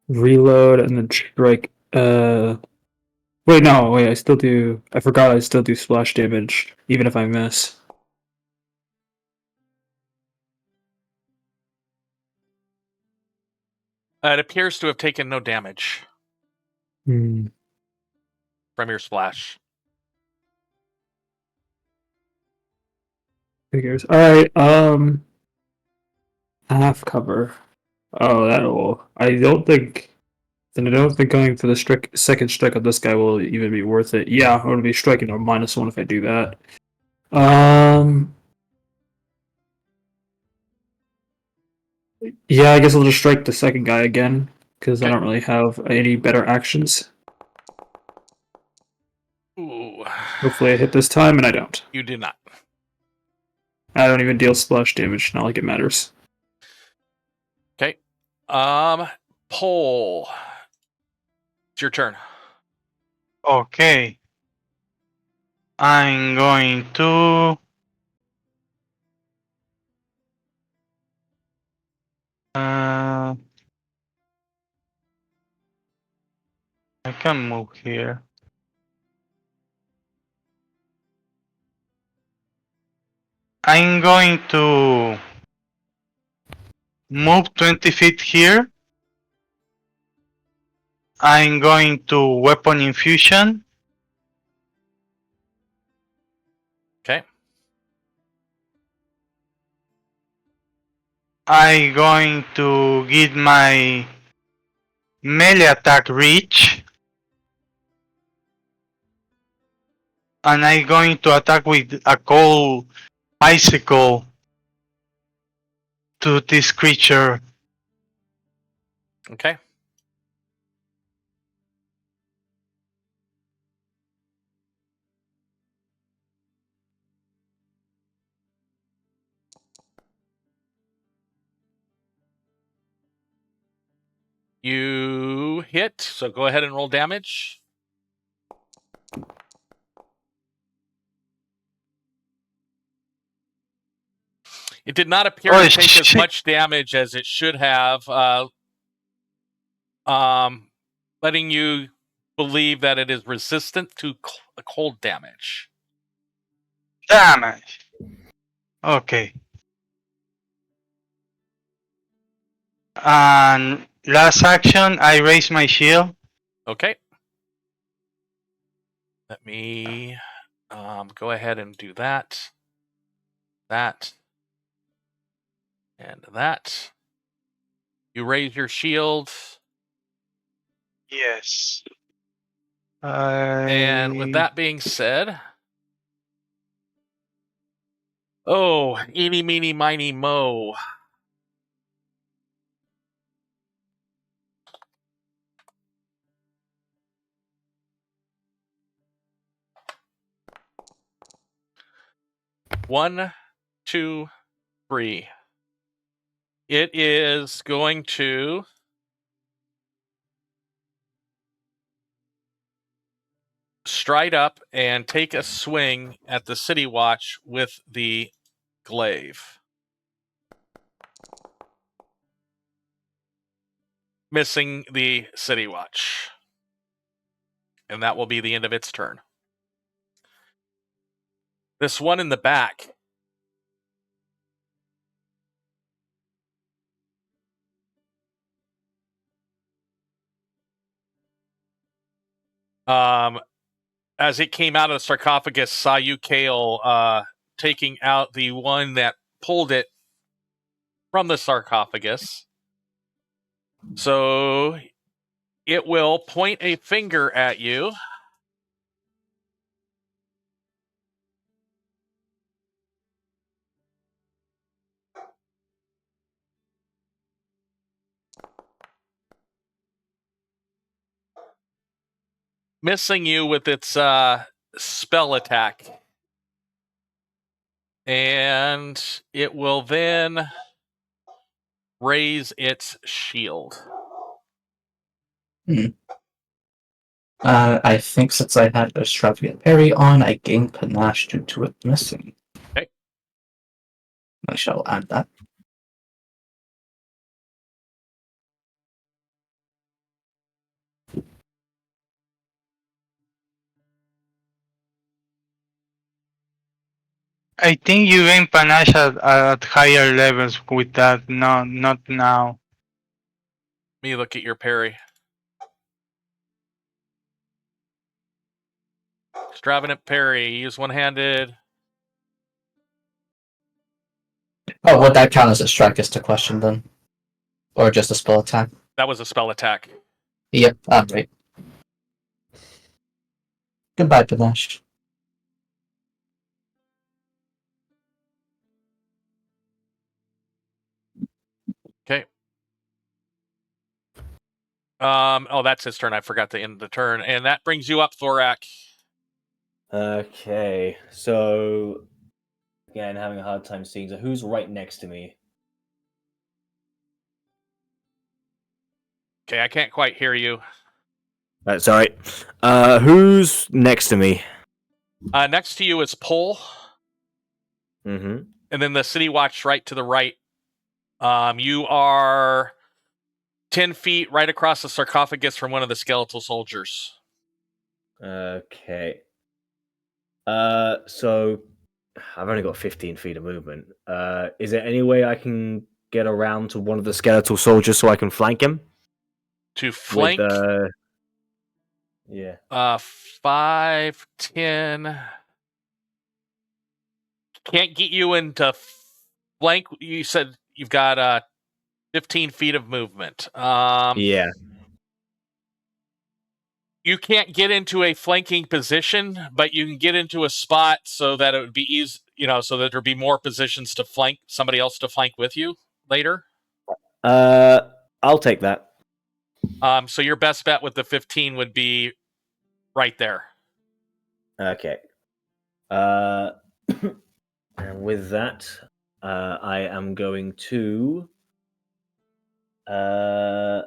reload and then strike wait, I still do I forgot I still do splash damage, even if I miss. It appears to have taken no damage Hmm. from your splash. Figures. Alright, half cover. Oh, that'll I don't think going for the second strike of this guy will even be worth it. Yeah, I'm gonna be striking a -1 if I do that. Yeah, I guess I'll just strike the second guy again, because I Okay. don't really have any better actions. Ooh. Hopefully I hit this time, and I don't. You did not. I don't even deal splash damage, not like it matters. Okay. Pole. It's your turn. Okay. I'm going to I can move here. I'm going to move 20 feet here. I'm going to weapon infusion. Okay. I'm going to get my melee attack reach. And I'm going to attack with a cold icicle to this creature. Okay. You hit, so go ahead and roll damage. It did not appear to take as much damage as it should have, letting you believe that it is resistant to cold damage. Damage. Okay. And last action, I raise my shield. Okay. Let me go ahead and do that. That. And that. You raise your shield. Yes. And with that being said, oh, eeny, meeny, miny, mo. One, 2, 3. It is going to stride up and take a swing at the City Watch with the glaive. Missing the City Watch. And that will be the end of its turn. This one in the back. As it came out of the sarcophagus, saw you, Kale, taking out the one that pulled it from the sarcophagus. So it will point a finger at you. Missing you with its spell attack. And it will then raise its shield. I think since I had extravagant parry on, I gained panache due to it missing. Okay. I shall add that. I think you gain panache at higher levels with that. No, not now. Let me look at your parry. Extravagant parry. Use one-handed. Oh, would that count as a strike is the question then? Or just a spell attack? That was a spell attack. Yep, right. Goodbye, panache. Okay. Oh, that's his turn. I forgot to end the turn. And that brings you up, Thorak. Okay, so again, having a hard time seeing. So who's right next to me? Okay, I can't quite hear you. Sorry. Who's next to me? Next to you is Pole. Mm-hmm. And then the City Watch right to the right. You are 10 feet right across the sarcophagus from one of the skeletal soldiers. Okay. So I've only got 15 feet of movement. Is there any way I can get around to one of the skeletal soldiers so I can flank him? To flank, yeah. 5, 10. Can't get you into flank. You said you've got 15 feet of movement. Yeah. You can't get into a flanking position, but you can get into a spot so that it would be easy, so that there'd be more positions to flank somebody else to flank with you later. I'll take that. So your best bet with the 15 would be right there. Okay. And with that, I am going to. I'm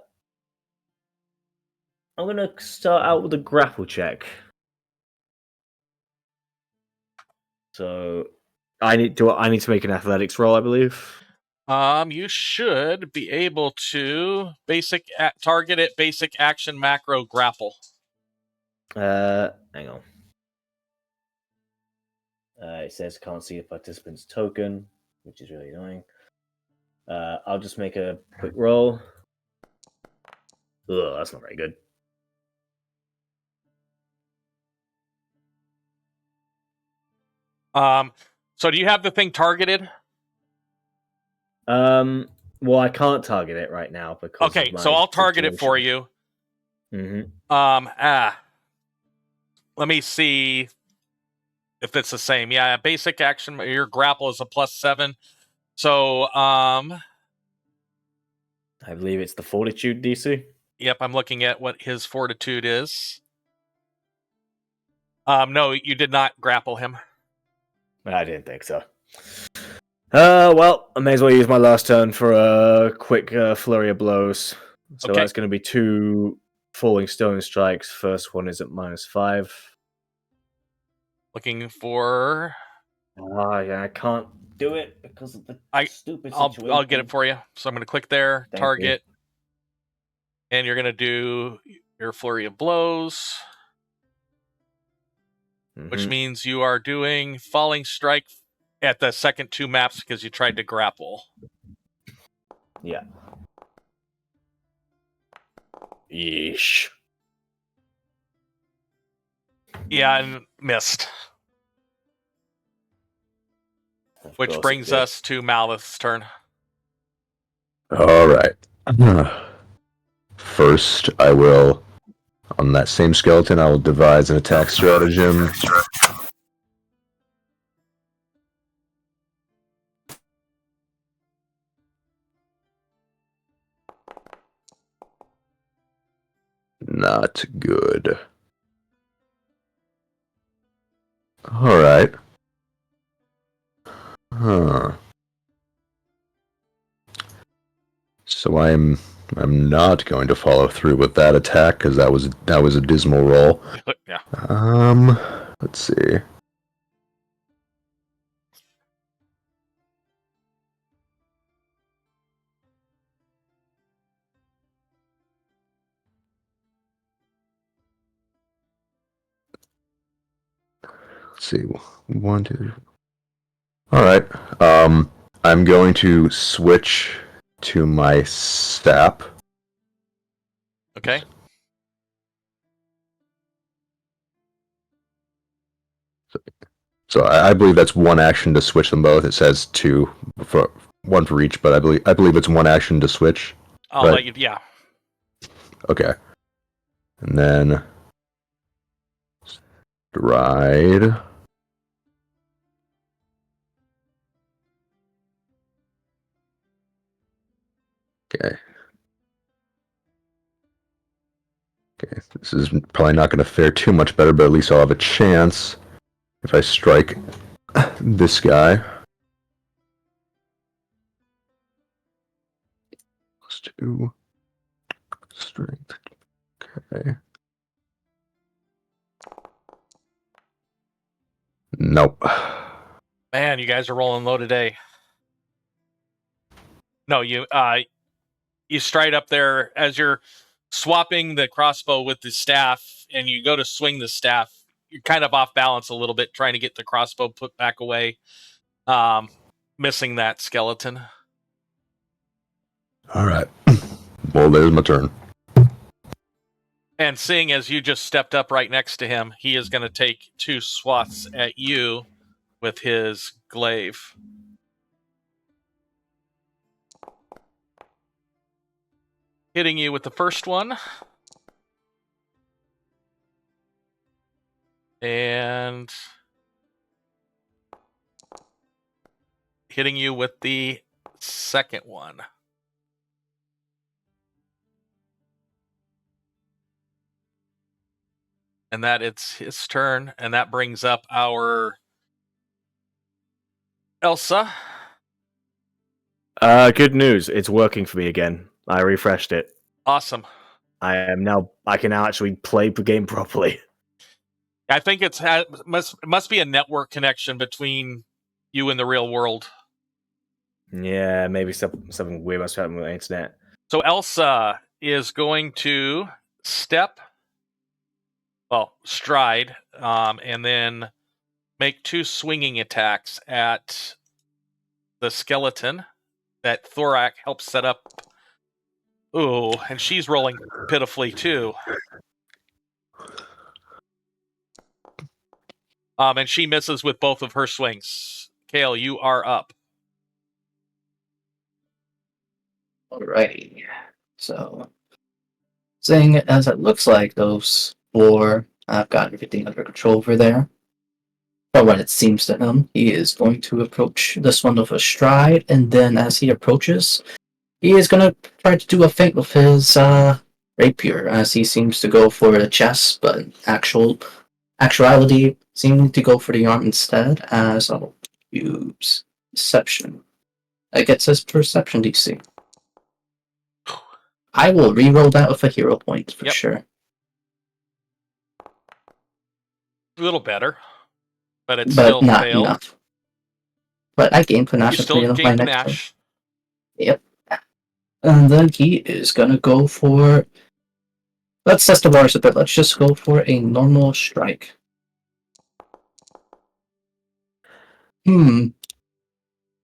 going to start out with a grapple check. So I need to make an athletics roll, I believe. You should be able to target at basic action macro grapple. Hang on. It says can't see a participant's token, which is really annoying. I'll just make a quick roll. Ugh, that's not very good. So do you have the thing targeted? Well, I can't target it right now because. Okay, so I'll target it for you. Mm-hmm. Let me see if it's the same. Yeah, basic action. Your grapple is a +7. So, I believe it's the fortitude DC. Yep, I'm looking at what his fortitude is. No, you did not grapple him. I didn't think so. Well, I may as well use my last turn for a quick flurry of blows. So Okay. that's going to be 2 falling stone strikes. First one is at -5. Looking for. Yeah, I can't do it because of the stupid situation. I'll get it for you. So I'm going to click there, Thank target, and you're going to do your flurry of blows, which means you are doing falling strike at the second 2 maps because you tried to grapple. Yeah. Yeesh. Yeah, and missed. Which course it brings did. us to Malith's turn. All right. First, I will, on that same skeleton, I will devise an attack stratagem. Not good. All right. Huh. So I'm not going to follow through with that attack because that was a dismal roll. Yeah. Let's see. Let's see. 1, 2. All right. I'm going to switch to my sap. Okay. So I believe that's one action to switch them both. It says two for one for each, but I believe it's one action to switch. I'll Right. let you. Yeah. Okay. And then stride. Okay. Okay. This is probably not going to fare too much better, but at least I'll have a chance if I strike this guy. +2 strength. Okay. Nope. Man, you guys are rolling low today. No, you stride up there as you're swapping the crossbow with the staff, and you go to swing the staff. You're kind of off balance a little bit, trying to get the crossbow put back away, missing that skeleton. All right. Well, there's my turn. And seeing as you just stepped up right next to him, he is going to take 2 swaths at you with his glaive. Hitting you with the first one. And hitting you with the second one. And that it's his turn, and that brings up our Elsa. Good news. It's working for me again. I refreshed it. Awesome. I can now actually play the game properly. I think must be a network connection between you and the real world. Yeah, maybe something weird must happen with the internet. So Elsa is going to stride, and then make 2 swinging attacks at the skeleton that Thorak helps set up. Ooh, and she's rolling pitifully too. And she misses with both of her swings. Kale, you are up. Alrighty. So, seeing as it looks like those 4 have got everything under control over there, or what it seems to him, he is going to approach this one with a stride, and then as he approaches, he is going to try to do a feint with his rapier, as he seems to go for the chest, but actuality seeming to go for the arm instead, as I'll use Deception. That gets his Perception DC. I will reroll that with a hero point for sure. A little better, but it's But still not failed. enough. But I gain You panache still my gain next turn. panache. Yep. And then he is gonna go for. Let's test the waters a bit. Let's just go for a normal strike.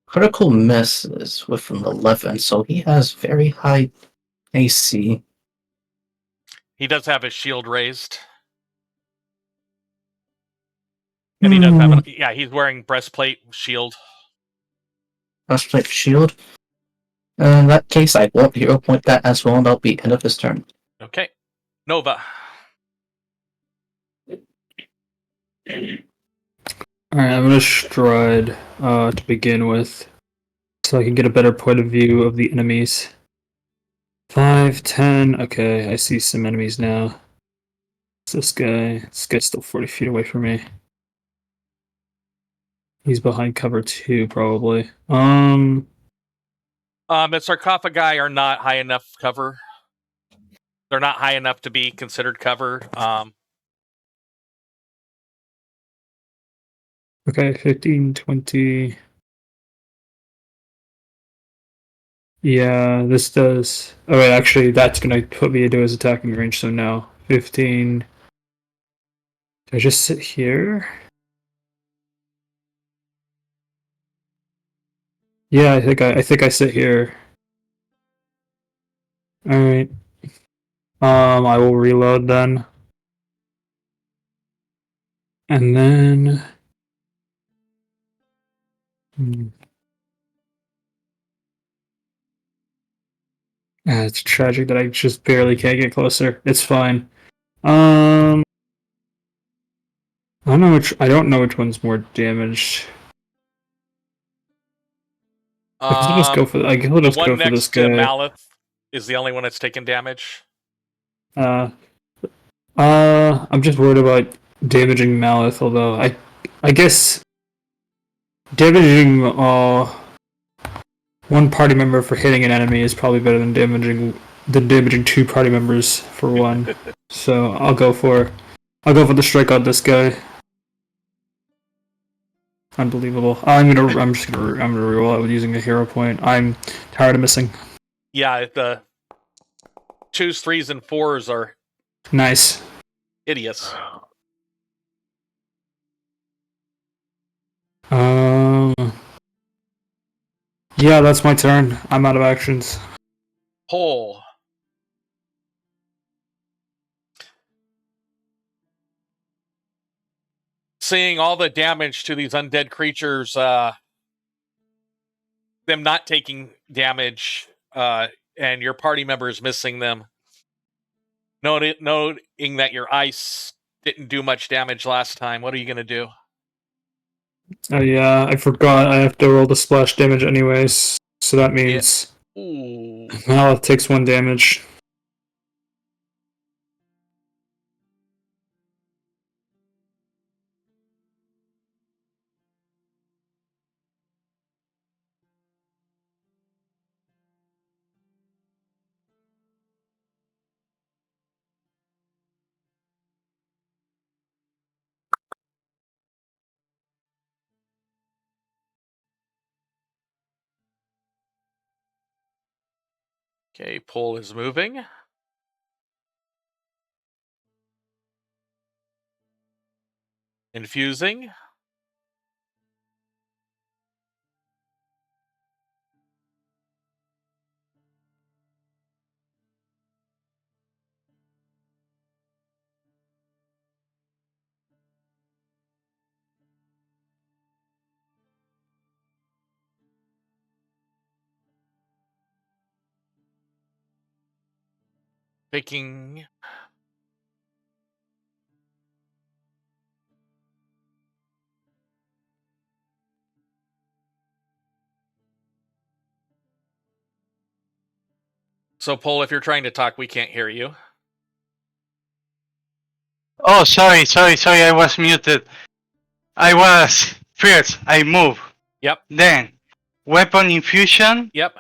Critical miss is with an 11, so he has very high AC. He does have his shield raised. And he does have he's wearing breastplate, shield. breastplate shield. In that case, I won't hero point that as well, and that'll be end of his turn. Okay. Nova. Alright, I'm gonna stride to begin with, so I can get a better point of view of the enemies. 5, 10. Okay, I see some enemies now. It's this guy. This guy's still 40 feet away from me. He's behind cover 2, probably. The sarcophagi are not high enough cover. They're not high enough to be considered cover. Okay, 15, 20. Yeah, this does. Oh wait, actually, that's gonna put me into his attacking range. So no, 15. Do I just sit here? Yeah, I think I sit here. All right. I will reload then, and then. It's tragic that I just barely can't get closer. It's fine. I don't know which one's more damaged. Let's go for. Let's the go one for this next to guy. Malith is the only one that's taken damage. I'm just worried about damaging Malith. Although I guess damaging one party member for hitting an enemy is probably better than damaging 2 party members for one. So I'll go for the strike on this guy. Unbelievable. I'm gonna reroll out with using a hero point. I'm tired of missing. Yeah, the 2s, 3s, and 4s are Nice. hideous. Yeah, that's my turn. I'm out of actions. Pole. Seeing all the damage to these undead creatures, them not taking damage, and your party members missing them. Noting that your ice didn't do much damage last time, what are you going to do? Oh yeah, I forgot. I have to roll the splash damage anyways. So that means Ooh. Malith takes 1 damage. Okay, Pole is moving. Infusing. Taking. So, Pole, if you're trying to talk, we can't hear you. Oh, sorry, I was muted. I was first, I move. Yep. Then, weapon infusion, Yep.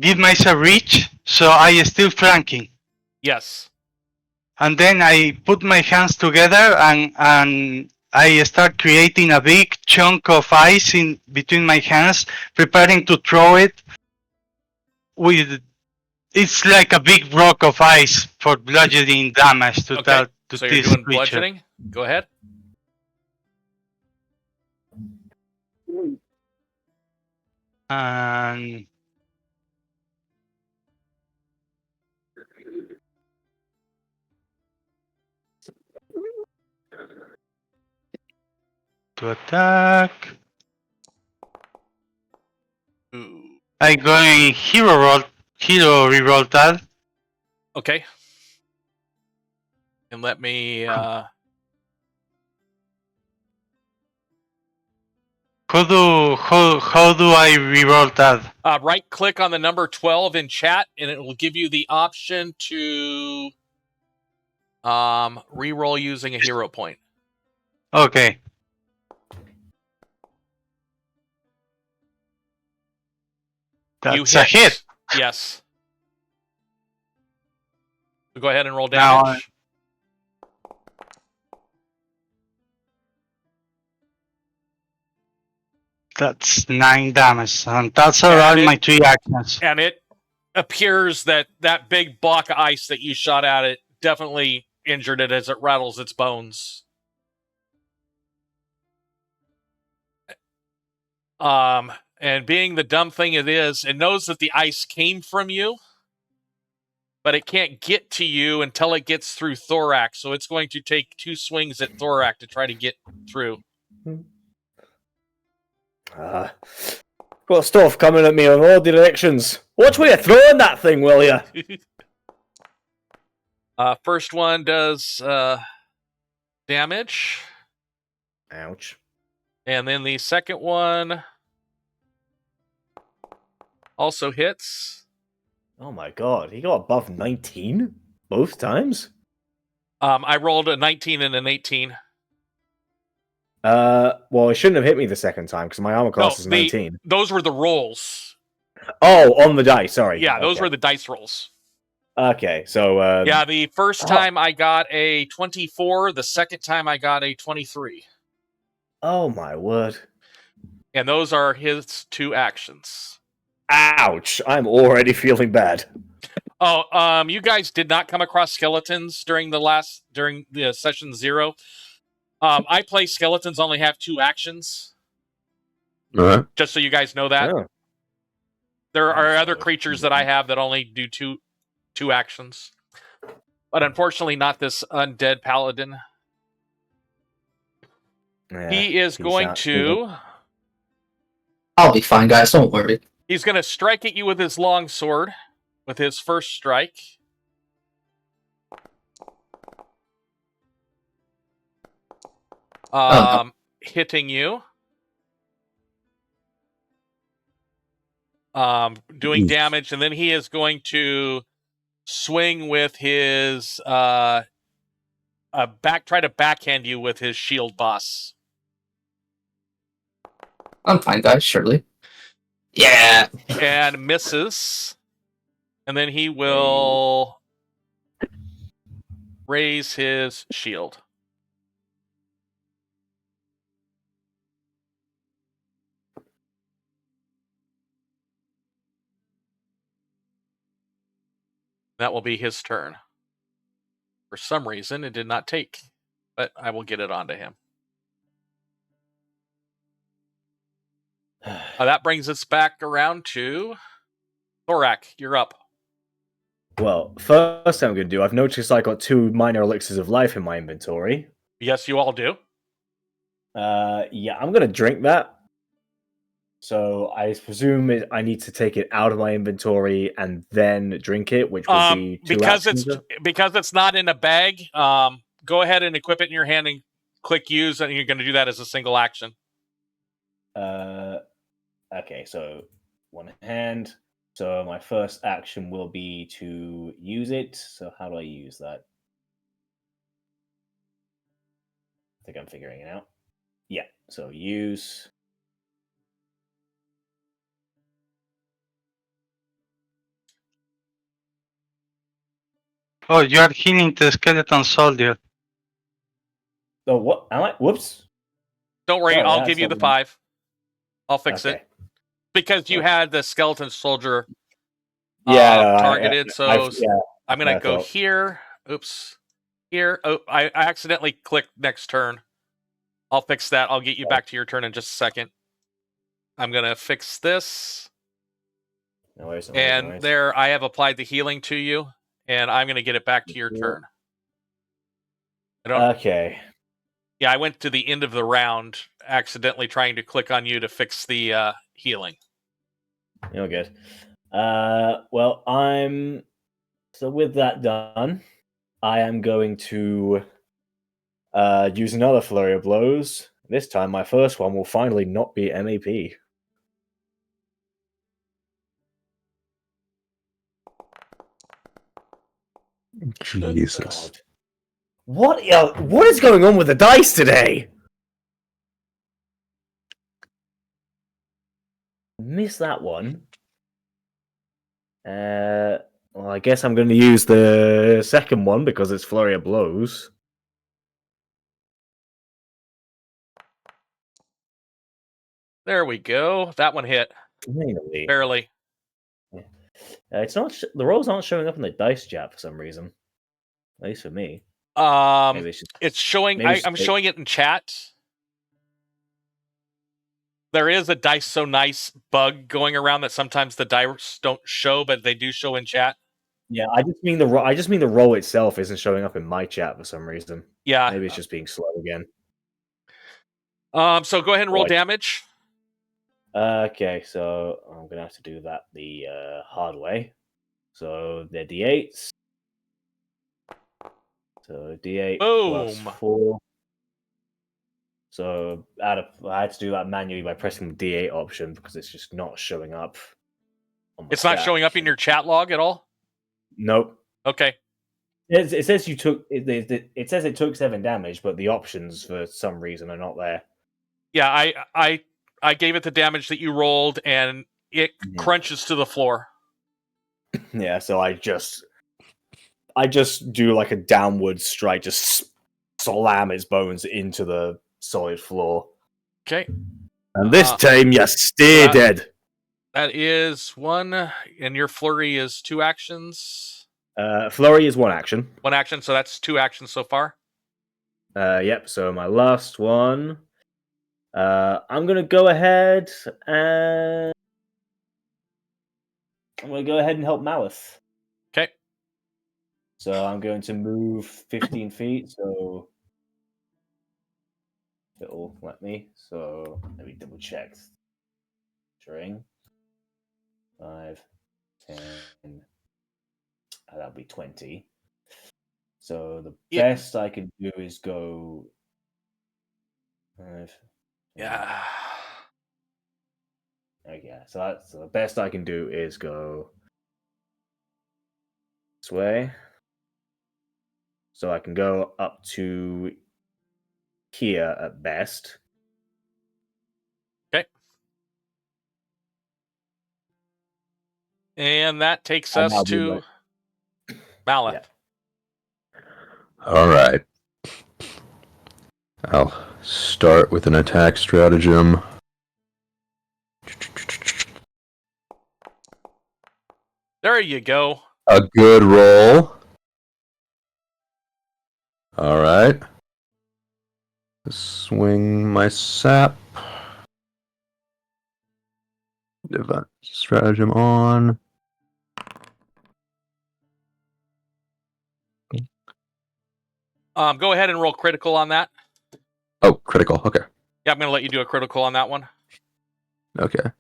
give myself reach, so I still flanking. Yes. And then I put my hands together and I start creating a big chunk of ice in between my hands, preparing to throw it with. It's like a big block of ice for bludgeoning damage to Okay. to So you're this doing creature. bludgeoning? Go ahead. And to attack. I going hero reroll that. Okay. And let me. How do I reroll that? Right click on the number 12 in chat, and it will give you the option to reroll using a hero point. Okay. That's a hit. Yes. So go ahead and roll Now damage. That's 9 damage, and that's around my 3 actions. And it appears that that big block of ice that you shot at it definitely injured it as it rattles its bones. And being the dumb thing it is, it knows that the ice came from you, but it can't get to you until it gets through Thorax. So it's going to take 2 swings at Thorax to try to get through. Got stuff coming at me in all directions. Watch where you're throwing that thing, will ya? First one does damage. Ouch. And then the second one also hits. Oh my god, he got above 19 both times? I rolled a 19 and an 18. Well, it shouldn't have hit me the second time because my armor class is 19. Those were the rolls. Oh, on the dice, sorry. Yeah, those Okay. were the dice rolls. Okay, so... Yeah, the first time I got a 24, the second time I got a 23. Oh my word. And those are his 2 actions. Ouch! I'm already feeling bad. Oh, you guys did not come across skeletons during the session 0. I play skeletons only have 2 actions. Uh-huh. Just so you guys know that. Oh. There are other creatures that I have that only do two actions. But unfortunately not this undead paladin. Yeah, He is going to... I'll be fine, guys. Don't worry. He's going to strike at you with his long sword, with his first strike. Hitting you. Doing damage, and then he is going to swing with his try to backhand you with his shield boss. I'm fine, guys. Surely. Yeah. And misses. And then he will raise his shield. That will be his turn. For some reason, it did not take, but I will get it onto him. That brings us back around to Thorak. You're up. Well, first thing I'm going to do, I've noticed I got 2 minor elixirs of life in my inventory. Yes, you all do. Yeah, I'm going to drink that. So I presume I need to take it out of my inventory and then drink it, which will be 2 actions. Because it's not in a bag. Go ahead and equip it in your hand and click use, and you're going to do that as a single action. Okay, so 1 hand. So my first action will be to use it. So how do I use that? I think I'm figuring it out. Yeah, so use. Oh, you are healing the skeleton soldier. Oh, what? Am I? Whoops. Don't worry, Sorry, I'll give you the 5. I'll fix Okay. it. Because you had the skeleton soldier Yeah, targeted, yeah, I'm going to go thought. here. Oops. Here. Oh, I accidentally clicked next turn. I'll fix that. I'll get you back to your turn in just a second. I'm going to fix this. No worries, no And worries. there, I have applied the healing to you, and I'm going to get it back to your turn. Okay. Yeah, I went to the end of the round, accidentally trying to click on you to fix the healing. You're good. Well, so with that done, I am going to use another flurry of blows. This time, my first one will finally not be MAP. Jesus. God. What is going on with the dice today? Missed that one. Well, I guess I'm going to use the second one because it's flurry of blows. There we go. That one hit. Finally. Barely. It's not. The rolls aren't showing up in the dice chat for some reason. At least for me. Maybe It's showing. maybe I'm showing it in chat. There is a dice so nice bug going around that sometimes the dice don't show, but they do show in chat. Yeah, I just mean the roll itself isn't showing up in my chat for some reason. Yeah. Maybe it's just being slow again. So go ahead and roll Right. damage. Okay, so I'm gonna have to do that the hard way. So they're d8s. So d8 plus Boom. 4. So I had to do that manually by pressing the d8 option because it's just not showing up. On my It's not stat. showing up in your chat log at all? Nope. Okay. It says you took. It says it took 7 damage, but the options for some reason are not there. Yeah, I gave it the damage that you rolled, and it crunches to the floor. Yeah, so I just do like a downward strike, just slam its bones into the solid floor. Okay. And this time, you stay dead. That is 1, and your flurry is 2 actions. Flurry is 1 action. 1 action, so that's 2 actions so far. Yep. So my last one. I'm gonna go ahead and help Malice. Okay. So I'm going to move 15 feet. So it'll let me. So let me double check. String 5, 10. That'll be 20. So the best I can do is go 5. Yeah. Okay, so the best I can do is go this way. So I can go up to here at best. Okay. And that takes And us that'll be to Malith. Yeah. All right. I'll start with an attack stratagem. There you go. A good roll. All right. Swing my sap. Divine stratagem on. Go ahead and roll critical on that. Oh, critical. Okay. Yeah, I'm going to let you do a critical on that one. Okay.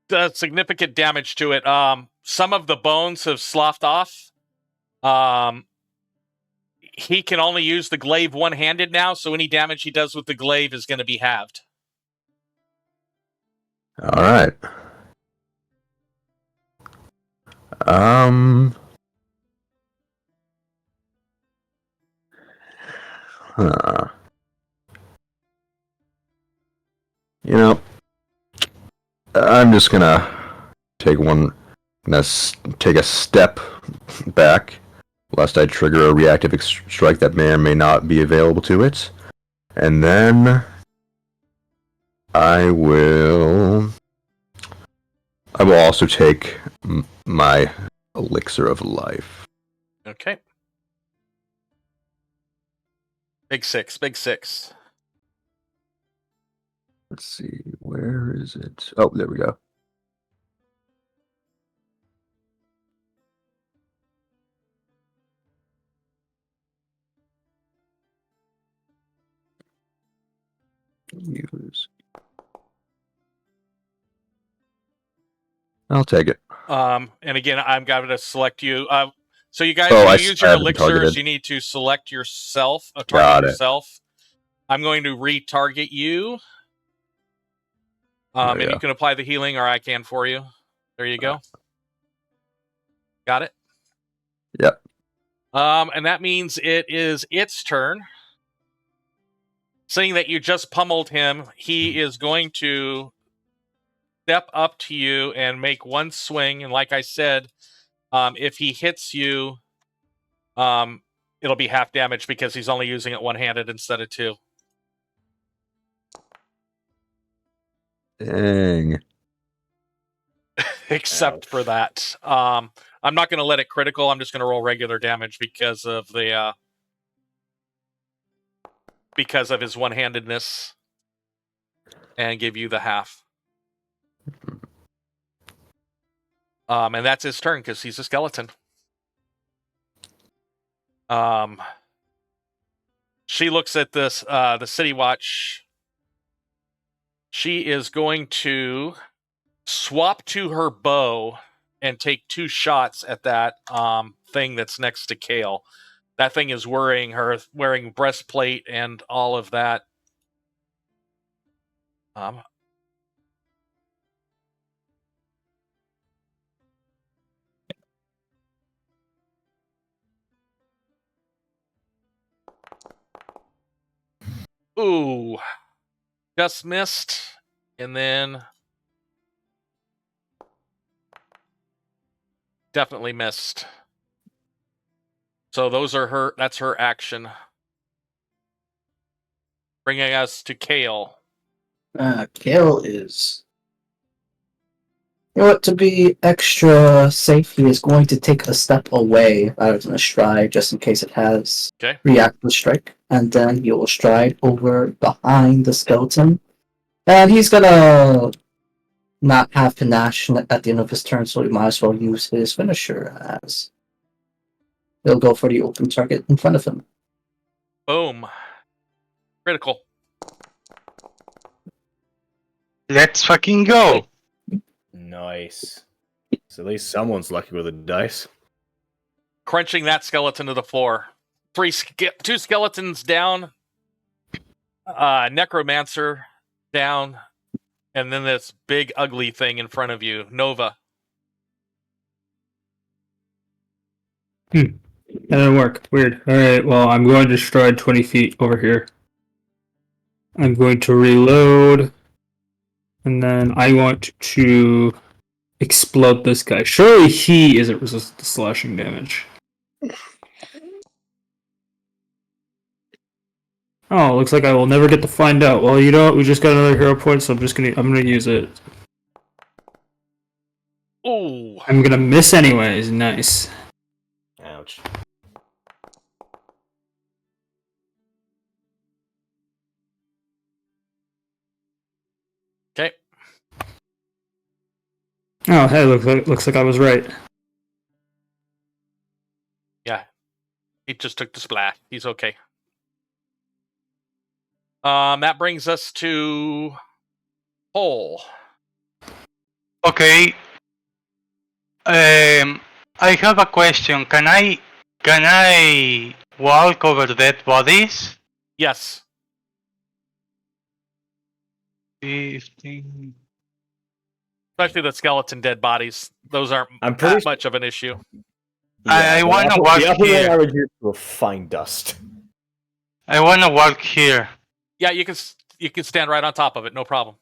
Does significant damage to it. Some of the bones have sloughed off. He can only use the glaive one-handed now, so any damage he does with the glaive is going to be halved. All right. You know, I'm just gonna take a step back, lest I trigger a reactive strike that may or may not be available to it, and then I will also take my elixir of life. Okay. Big six. Let's see, where is it? Oh, there we go. use. I'll take it. And again, I'm going to select you. So you guys, Oh, when you use your I haven't elixirs, targeted. you need to select yourself, Got target it. yourself. I'm going to retarget you. There And you you go. can apply the healing, or I can for you. There you go. Got it? Yep. And that means it is its turn. Seeing that you just pummeled him, he is going to step up to you and make one swing. And like I said, if he hits you, it'll be half damage because he's only using it one-handed instead of two. Dang. Except for that. I'm not going to let it critical. I'm just going to roll regular damage because of the because of his one-handedness, and give you the half. And that's his turn because he's a skeleton. She looks at this the City Watch. She is going to swap to her bow and take 2 shots at that thing that's next to Kale. That thing is worrying her, wearing breastplate and all of that. Ooh. Just missed. And then definitely missed. So those are that's her action. Bringing us to Kale. Kale is. You know what? To be extra safe, he is going to take a step away rather than a stride, just in case it has reactive strike, and then he will stride over behind the skeleton, and he's gonna not have panache at the end of his turn, so he might as well use his finisher as he'll go for the open target in front of him. Boom. Critical. Let's fucking go. Nice. So at least someone's lucky with the dice. Crunching that skeleton to the floor. 2 skeletons down. Necromancer down. And then this big ugly thing in front of you. Nova. That didn't work. Weird. Alright, well, I'm going to stride 20 feet over here. I'm going to reload. And then I want to explode this guy. Surely he isn't resistant to slashing damage. Oh, looks like I will never get to find out. Well, you know what? We just got another hero point, so I'm gonna use it. Ooh. I'm gonna miss anyways. Nice. Ouch. Okay. Oh, hey, looks like I was right. Yeah. He just took the splash. He's okay. That brings us to Pole. Okay. I have a question. Can I walk over dead bodies? Yes. 15. Especially the skeleton dead bodies. Those aren't I'm pretty that much of an issue. I wanna walk the upper here. I reduced to a fine dust. I wanna walk here. Yeah, you can stand right on top of it, no problem.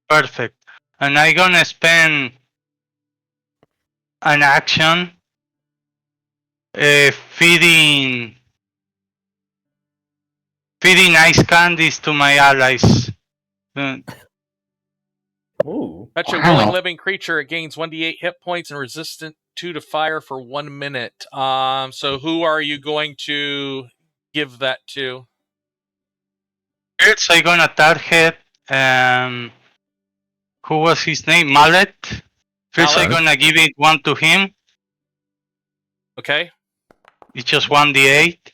Perfect. And I gonna spend an action feeding ice candies to my allies. Ooh. That's a willing living creature. It gains 1d8 hit points and resistant 2 to fire for 1 minute. So who are you going to give that to? First, I gonna target who was his name? Mallet. First, I Mallet? gonna give it one to him. Okay. It's just 1d8.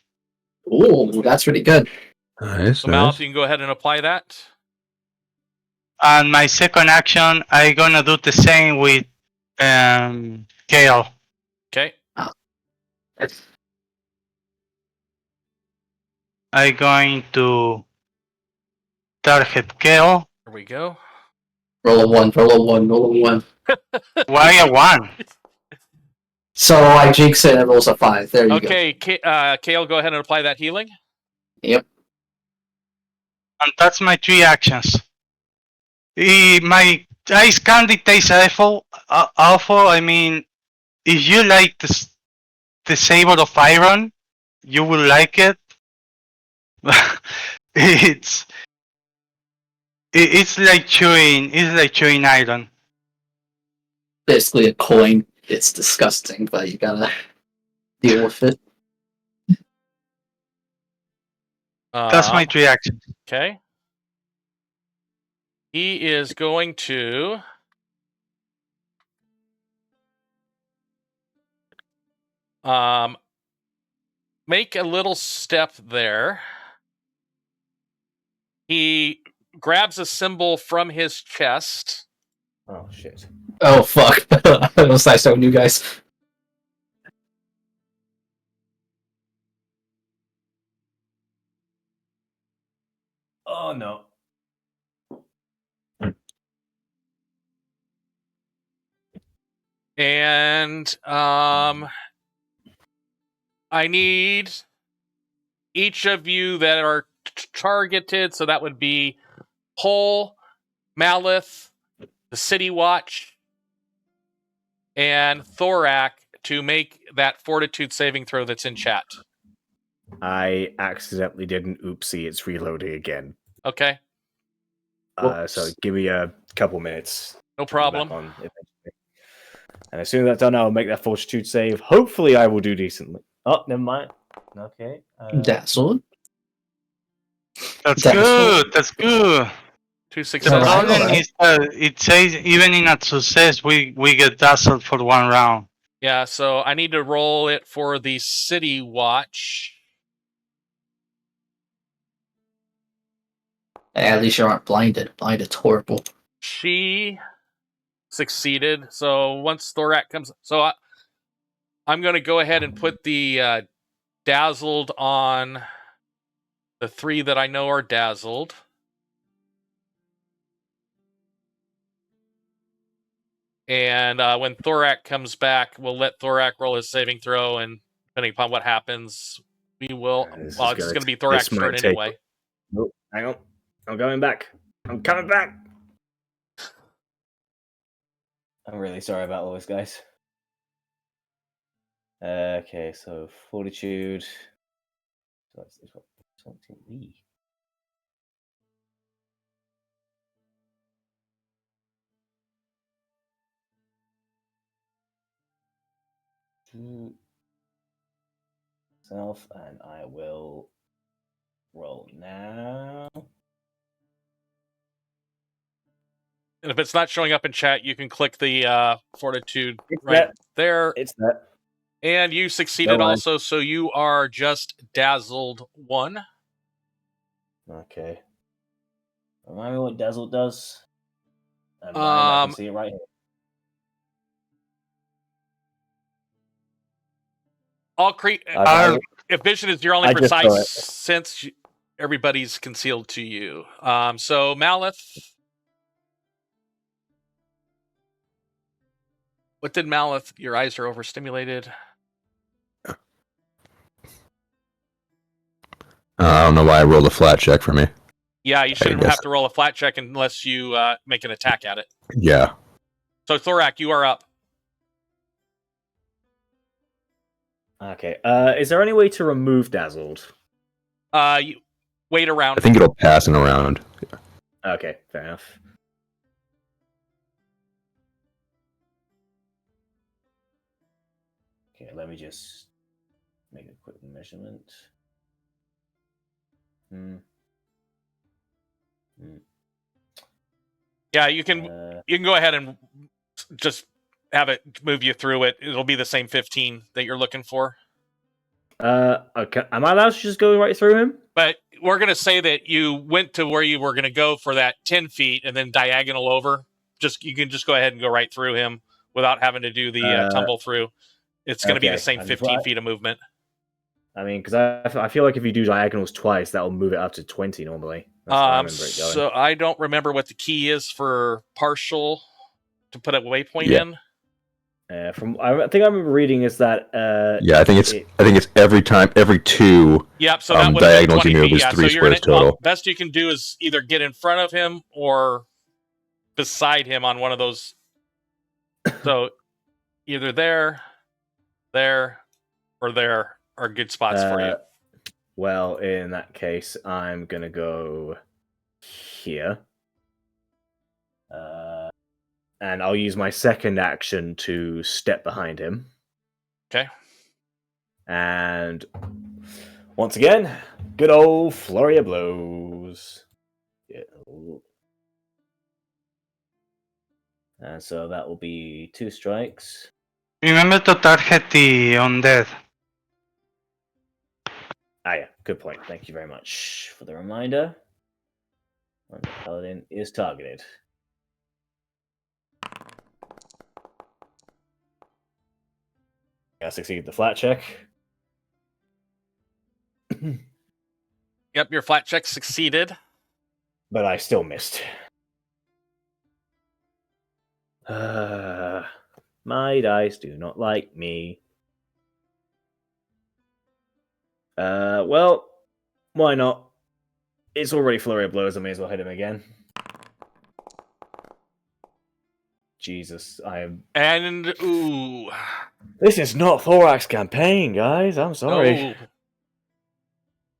Ooh, that's really good. Nice. So, Malif, you can go ahead and apply that. And my second action, I gonna do the same with Kale. Okay. I going to target Kale. Here we go. Roll a 1, roll a 1, roll a 1. Why a 1? So I jinx it and it rolls a 5. There you go. Okay, Kale, go ahead and apply that healing. Yep. And that's my 3 actions. My ice candy tastes awful. I mean, if you like the savor of iron, you will like it. it's like chewing. It's like chewing iron. Basically a coin. It's disgusting, but you gotta deal with it. That's my 3 actions. Okay. He is going to make a little step there. He grabs a symbol from his chest. Oh shit. Oh fuck! It was nice knowing you guys. Oh no. And I need each of you that are targeted, so that would be Pole, Malith, the City Watch, and Thorak to make that fortitude saving throw that's in chat. I accidentally did an oopsie. It's reloading again. Okay, So give me a couple minutes. no I'll be problem. back on eventually. And as soon as that's done, I'll make that fortitude save. Hopefully, I will do decently. Oh, never mind. Okay. Dazzled. That's That's good. That's good. 2 The successes. problem alright. is it says even in a success we get dazzled for 1 round. Yeah, so I need to roll it for the City Watch. At least you aren't blinded. Blinded's horrible. She succeeded. So once Thorak comes, so I'm going to go ahead and put the dazzled on the 3 that I know are dazzled. And when Thorak comes back, we'll let Thorak roll his saving throw, and depending upon what happens, we will. This is Well, it's gonna going to be t- Thorak's this might turn take- anyway. Nope. Hang on. I'm going back. I'm coming back. I'm really sorry about all this, guys. Okay, so fortitude. So that's this one. Something we. Self, and I will roll now. And if it's not showing up in chat, you can click the fortitude It's right that. there. It's that. And you succeeded mind. also, so you are just dazzled 1. Okay. Remind me what Dazzle does. And I can see it right here. I'll create. I- If vision is your only I just saw precise it. sense, everybody's concealed to you. So Malith, what did Malith? Your eyes are overstimulated. I don't know why I rolled a flat check for me. Yeah, you shouldn't guess. have to roll a flat check unless you make an attack at it. Yeah. So Thorak, you are up. Okay. Is there any way to remove Dazzled? You wait around. I think it'll pass in a round. Okay, fair enough. Okay, let me just make a quick measurement. Yeah, you can go ahead and just have it move you through it. It'll be the same 15 that you're looking for. Okay. Am I allowed to just go right through him? But we're going to say that you went to where you were going to go for that 10 feet and then diagonal over. You can just go ahead and go right through him without having to do the tumble through. It's going to be the same 15 feet of movement. I mean, because I feel like if you do diagonals twice, that'll move it up to 20 normally. That's how I remember it going. So I don't remember what the key is for partial to put a waypoint in. I think I remember reading is that. I think it's every 2. Yep. So that diagonals you move is 3 squares total. Best you can do is either get in front of him or beside him on one of those. So either there, or there are good spots for you. Well, in that case, I'm gonna go here. And I'll use my second action to step behind him. Okay. And once again, good old flurry of blows. Yeah. And so that will be 2 strikes. Remember to target the undead. Yeah, good point. Thank you very much for the reminder. When the paladin is targeted. I succeeded the flat check. Yep, your flat check succeeded. But I still missed. My dice do not like me. Well, why not? It's already flurry of blows, I may as well hit him again. Jesus, I am... And, ooh. This is not Thorax campaign, guys. I'm sorry. Oh.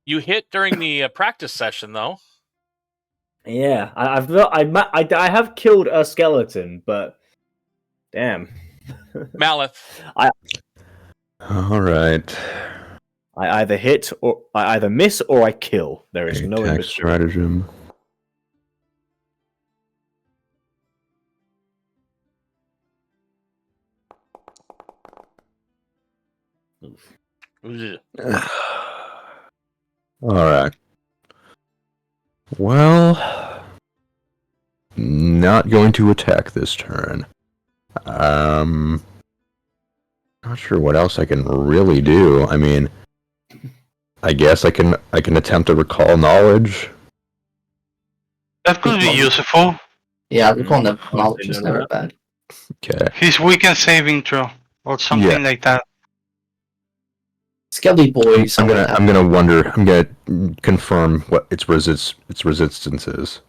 You hit during the practice session, though. Yeah, I have killed a skeleton, but... Damn. Malith. All right. I either hit, or I either miss, or I kill. There is no attack stratagem. All right. Well, not going to attack this turn. Not sure what else I can really do. I mean, I guess I can attempt to recall knowledge. That could be useful. Yeah, recall knowledge is never bad. Okay. His weekend saving throw or something like that. Skelly boy. I'm gonna confirm what its resistance is.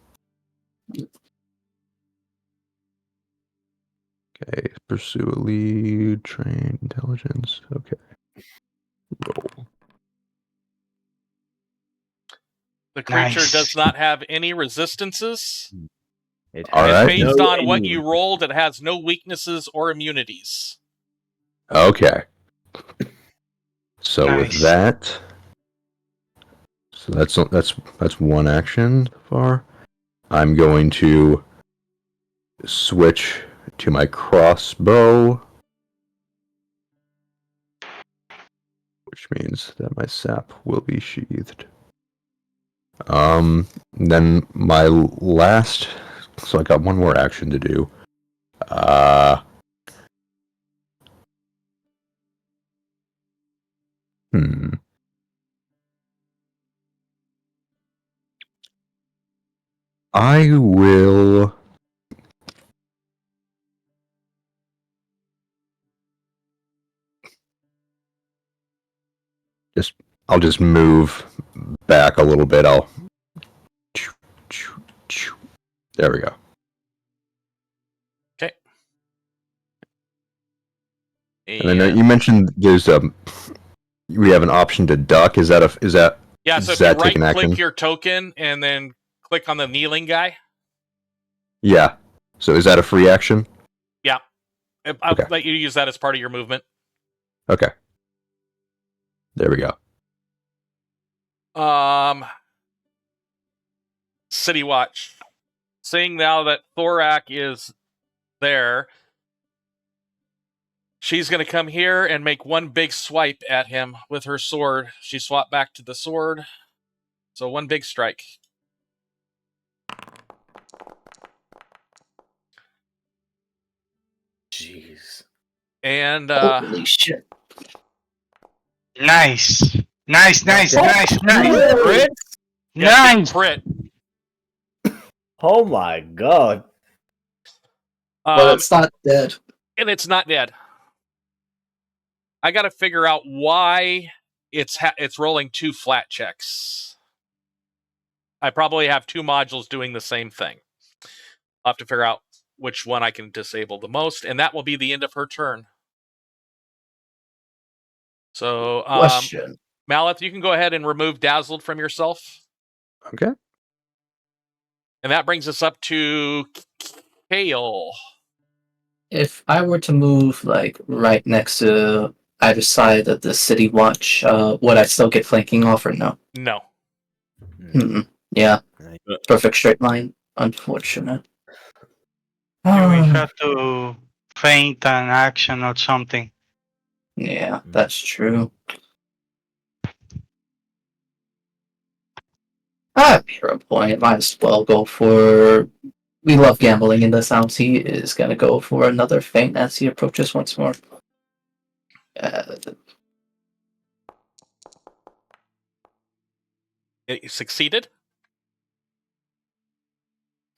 Okay, pursue a lead, train intelligence. Okay. Roll. The creature Nice. does not have any resistances. All And right. based on what you rolled, it has no weaknesses or immunities. Okay. So Nice. with that, so that's one action so far. I'm going to switch to my crossbow, which means that my sap will be sheathed. Then my last, so I got one more action to do. I will I'll just move back a little bit. There we go. Okay. And then you mentioned there's we have an option to duck. Is that yeah? So does if you that take an right-click action? your token and then click on the kneeling guy. Yeah. So is that a free action? Yeah. I'll Okay. let you use that as part of your movement. Okay. There we go. City Watch. Seeing now that Thorak is there, she's going to come here and make one big swipe at him with her sword. She swapped back to the sword. So 1 big strike. Jeez. And Holy shit. Nice. Nice. Crit? Nice. crit. Oh my god. But it's not dead. And it's not dead. I got to figure out why it's rolling 2 flat checks. I probably have 2 modules doing the same thing. I'll have to figure out which one I can disable the most, and that will be the end of her turn. So, Question. Maleth, you can go ahead and remove Dazzled from yourself. Okay. And that brings us up to Kale. If I were to move like right next to either side of the city watch, would I still get flanking off or no? No. Mm-mm. Yeah. Perfect straight line. Unfortunate. You will have to feint an action or something. Yeah, that's true. Hero point. Might as well go for. We love gambling in this house. He is going to go for another feint as he approaches once more. It succeeded.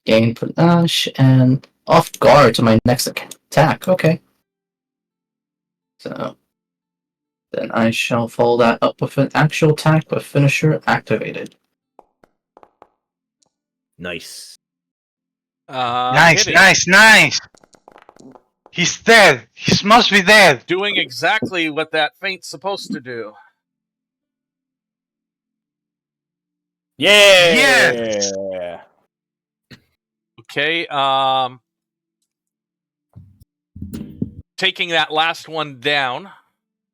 Gain panache and off guard to my next attack. Okay. So then I shall follow that up with an actual attack with finisher activated. Nice. Nice, Hitting. nice. He's dead. He must be dead. Doing exactly what that feint's supposed to do. Yeah. Yes! Okay, taking that last one down,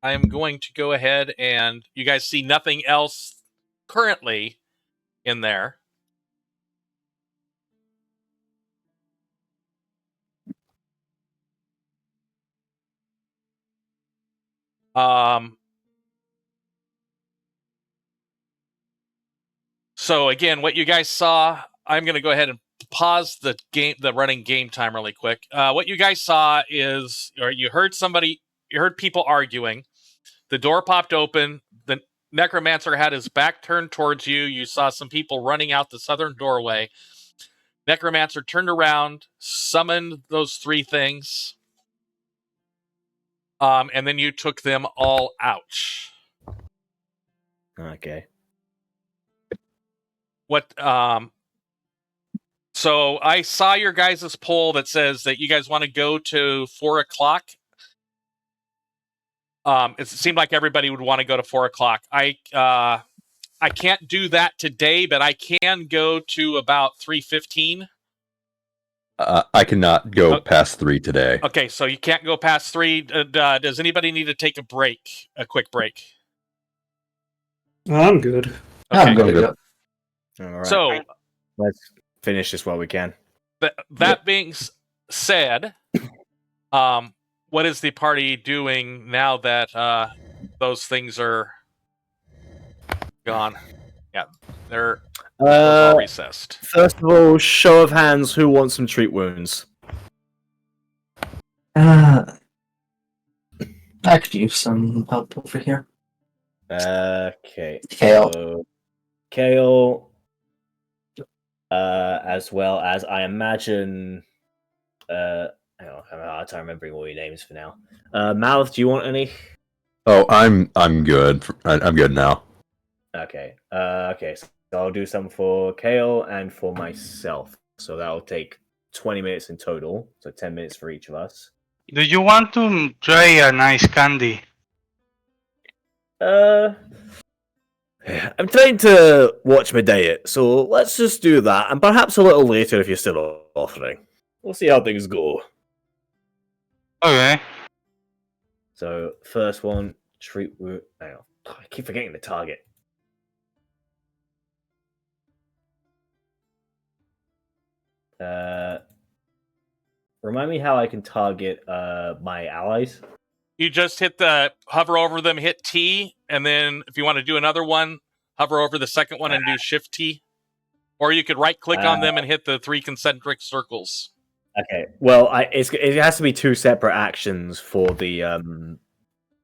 I am going to go ahead and you guys see nothing else currently in there. So again, what you guys saw, I'm going to go ahead and pause the running game time really quick. What you guys saw is, or you heard people arguing. The door popped open. The necromancer had his back turned towards you. You saw some people running out the southern doorway. Necromancer turned around, summoned those 3 things, and then you took them all out. Okay. So I saw your guys' poll that says that you guys want to go to 4 o'clock. It seemed like everybody would want to go to 4 o'clock. I can't do that today, but I can go to about 3:15. I cannot go past 3 today. Okay, so you can't go past 3. Does anybody need to take a quick break? I'm good. Okay. I'm good. All right. So let's finish this while we can. that being said, what is the party doing now that those things are gone? Yeah, they're all recessed. First of all, show of hands, who wants some treat wounds? I could use some help over here. Okay. Kale. So, Kale, as well as I imagine. Hang on, I'm having a hard time remembering all your names for now. Malith, do you want any? Oh, I'm good. I'm good now. Okay. Okay. So I'll do some for Kale and for myself. So that'll take 20 minutes in total. So 10 minutes for each of us. Do you want to try a nice candy? I'm trying to watch my diet, so let's just do that, and perhaps a little later if you're still offering. We'll see how things go. Okay. So, first one, treat wound. Hang on. I keep forgetting the target. Remind me how I can target my allies. You just hover over them, hit T, and then if you want to do another one, hover over the second one and do Shift T. Or you could right-click on them and hit the 3 concentric circles. Okay. Well, it has to be 2 separate actions for the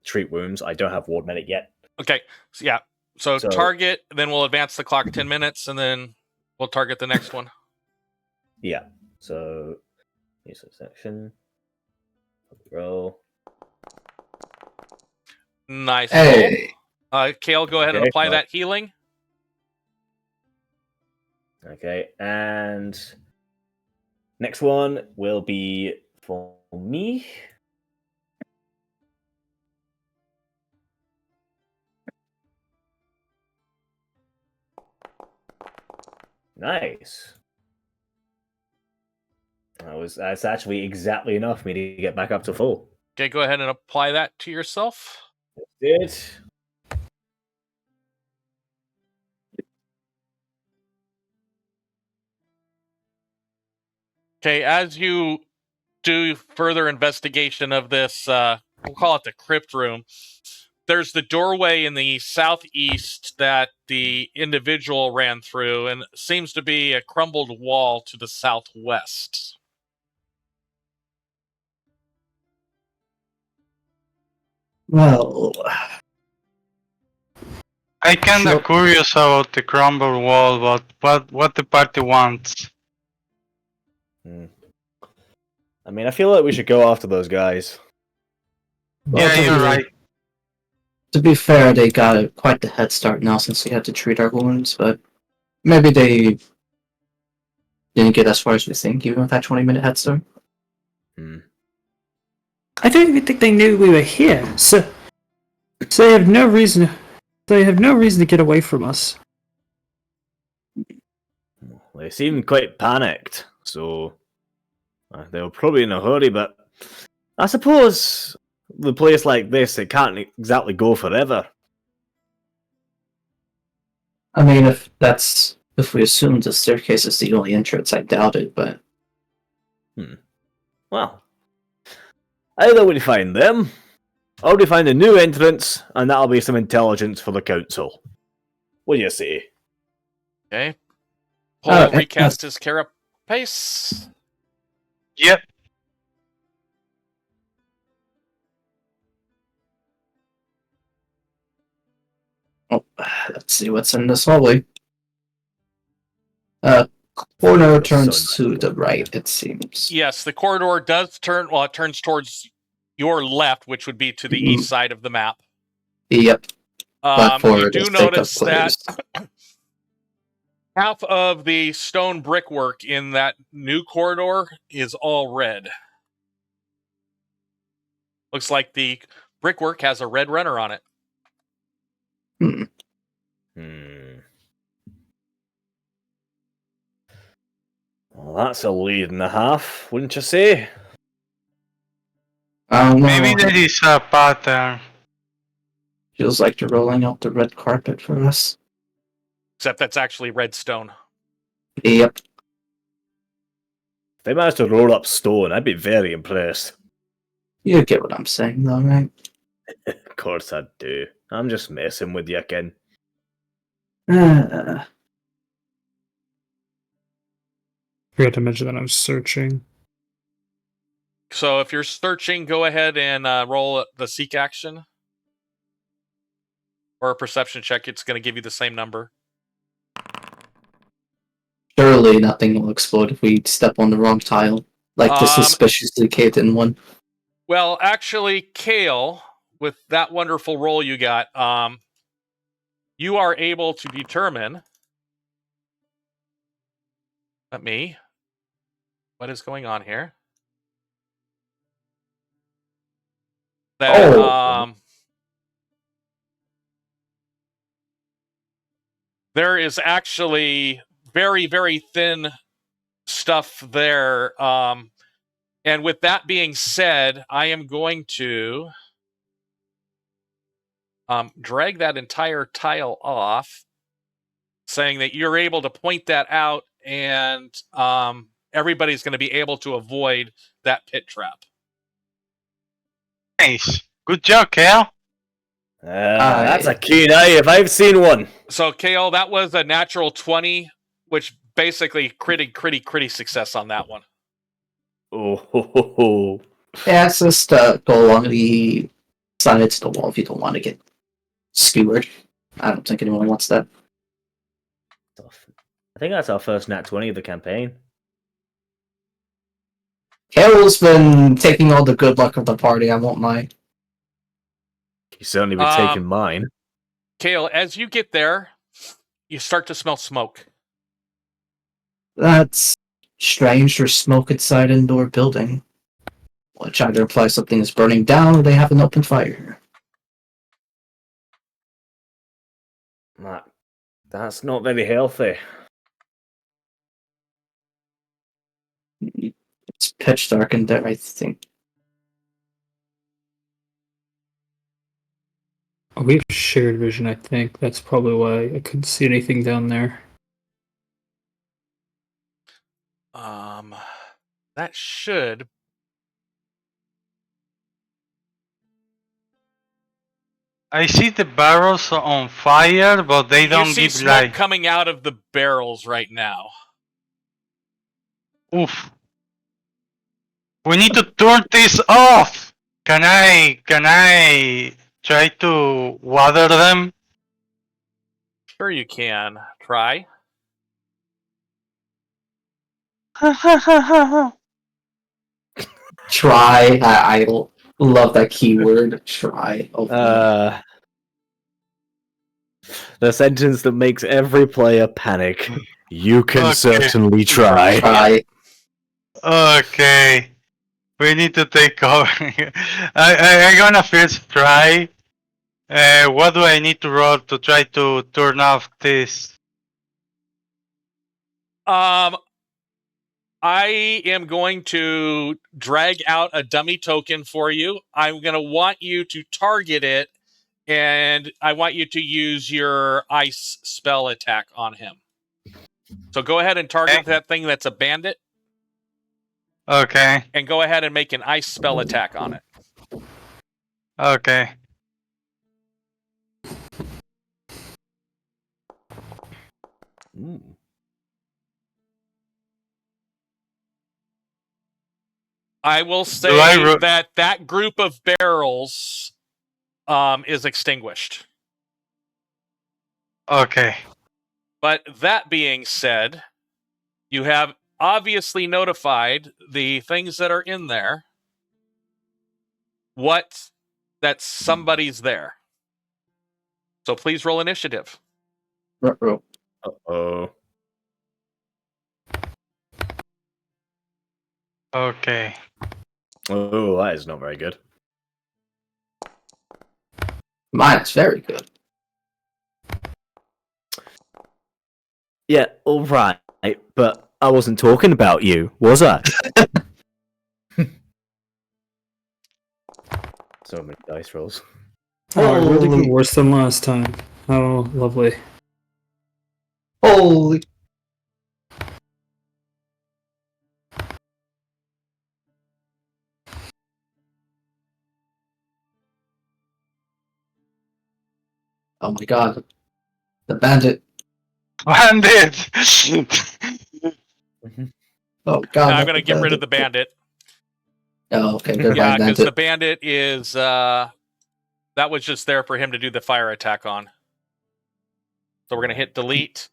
treat wounds. I don't have Ward Medic yet. Okay. So, yeah. So target, then we'll advance the clock 10 minutes, and then we'll target the next one. Yeah. So use a section. Roll. Nice. Hey. Roll. Kale, go ahead and Okay, apply well. that healing. Okay, and next one will be for me. Nice. That's actually exactly enough for me to get back up to full. Okay, go ahead and apply that to yourself. Did. Okay, as you do further investigation of this, we'll call it the crypt room, there's the doorway in the southeast that the individual ran through, and seems to be a crumbled wall to the southwest. Well, I kinda curious about the crumble wall, but what the party wants. I mean, I feel like we should go after those guys. well, Yeah, you're right. To be fair, they got quite the head start now since we had to treat our wounds, but maybe they didn't get as far as we think, even with that 20-minute head start. I don't even think they knew we were here, so they have no reason. They have no reason to get away from us. They seemed quite panicked, so they were probably in a hurry, but I suppose the place like this, it can't exactly go forever. I mean, if we assume the staircase is the only entrance, I doubt it, but... Well, either we find them, or we find a new entrance, and that'll be some intelligence for the council. What do you say? Okay. Paul recast his carapace. Yep. Oh, let's see what's in this hallway. Corridor turns to the right, it seems. Yes, the corridor does turn. Well, it turns towards your left, which would be to the east side of the map. Yep. You do notice that half of the stone brickwork in that new corridor is all red. Looks like the brickwork has a red runner on it. Well, that's a lead and a half, wouldn't you say? Maybe there is a pattern. Feels like they're rolling out the red carpet for us. Except that's actually red stone. Yep. If they managed to roll up stone, I'd be very impressed. You get what I'm saying, though, right? Of course I do. I'm just messing with you again. Forgot to mention that I'm searching. So if you're searching, go ahead and roll the seek action. Or a perception check. It's going to give you the same number. Surely nothing will explode if we step on the wrong tile. Like the suspiciously caved-in one. Well, actually, Kale, with that wonderful roll you got, you are able to determine... What is going on here? That, there is actually very, very thin stuff there. And with that being said, I am going to drag that entire tile off, saying that you're able to point that out, and everybody's going to be able to avoid that pit trap. Nice. Good job, Kale. That's a keen eye if I've seen one. So, Kale, that was a natural 20, which basically critty success on that one. Oh, Yeah, it's just go along the sides of the wall if you don't want to get skewered. I don't think anyone wants that. I think that's our first nat 20 of the campaign. Carol's been taking all the good luck of the party, I won't lie. He's certainly been taking mine. Kale, as you get there, you start to smell smoke. That's strange. There's smoke inside an indoor building, which either implies something is burning down or they have an open fire. That's not very healthy. It's pitch dark in there, I think. We have shared vision, I think. That's probably why I couldn't see anything down there. That should. I see the barrels on fire, but they don't you see give smoke light. coming out of the barrels right now. Oof. We need to turn this off. Can I try to water them? Sure, you can try. Try. I love that keyword. Try. Oh, The sentence that makes every player panic. You can Okay. certainly try. try. Okay. We need to take over. I'm gonna first try. What do I need to roll to try to turn off this? I am going to drag out a dummy token for you. I'm going to want you to target it, and I want you to use your ice spell attack on him. So go ahead and target that thing that's a bandit, Okay. and go ahead and make an ice spell attack on it. Okay. I will say that group of barrels is extinguished. Okay. But that being said, you have obviously notified the things that are in there that somebody's there. So please roll initiative. Ruh-roh. Uh-oh. Okay. Oh, that is not very good. Mine is very good. Yeah, alright, but I wasn't talking about you, was I? So many dice rolls. Oh, I really did worse than last time. Oh, lovely. Holy. Oh my god. The bandit. Bandit! Oh god. I'm going to get rid of the bandit. Oh, okay. Good. Yeah, because bandit. the bandit is... that was just there for him to do the fire attack on. So we're going to hit delete.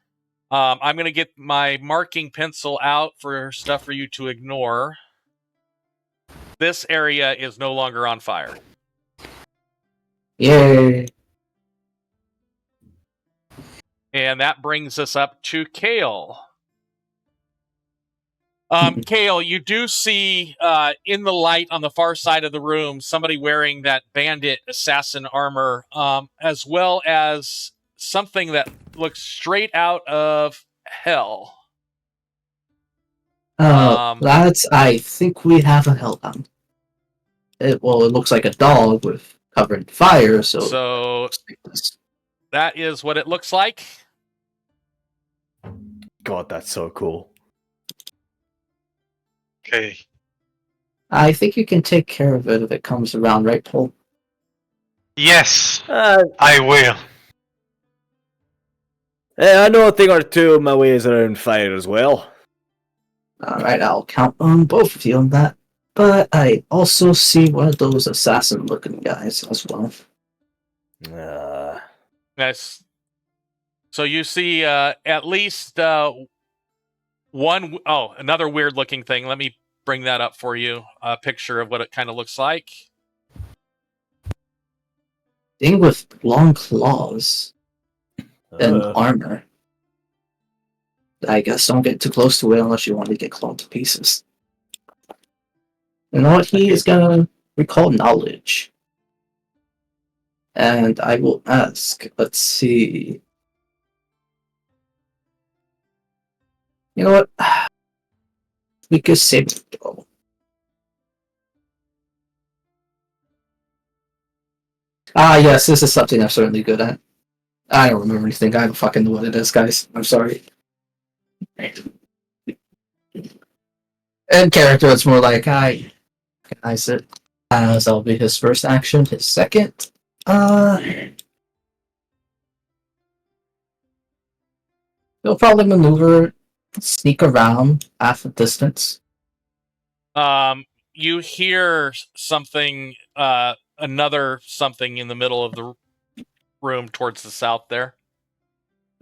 I'm going to get my marking pencil out for stuff for you to ignore. This area is no longer on fire. Yay. And that brings us up to Kale. Kale, you do see in the light on the far side of the room somebody wearing that bandit assassin armor, as well as something that looks straight out of hell. Lads, I think we have a hellbound. It looks like a dog with covered in fire, so that is what it looks like. God, that's so cool. Okay. I think you can take care of it if it comes around, right, Pole? Yes, Uh, I will. I know a thing or two of my ways around fire as well. Alright, I'll count on both of you on that. But I also see one of those assassin-looking guys as well. Nice. So you see at least one... Oh, another weird-looking thing. Let me bring that up for you. A picture of what it kind of looks like. Thing with long claws and Uh, armor. I guess don't get too close to it unless you want to get clawed to pieces. You know what? He is gonna recall knowledge. And I will ask, let's see. You know what? We could save it though. Yes, this is something I'm certainly good at. I don't remember anything. I don't fucking know what it is, guys. I'm sorry. In character, it's more like I recognize it. As that'll be his first action. His second, he'll probably maneuver, sneak around half a distance. You hear something, another something in the middle of the room towards the south there.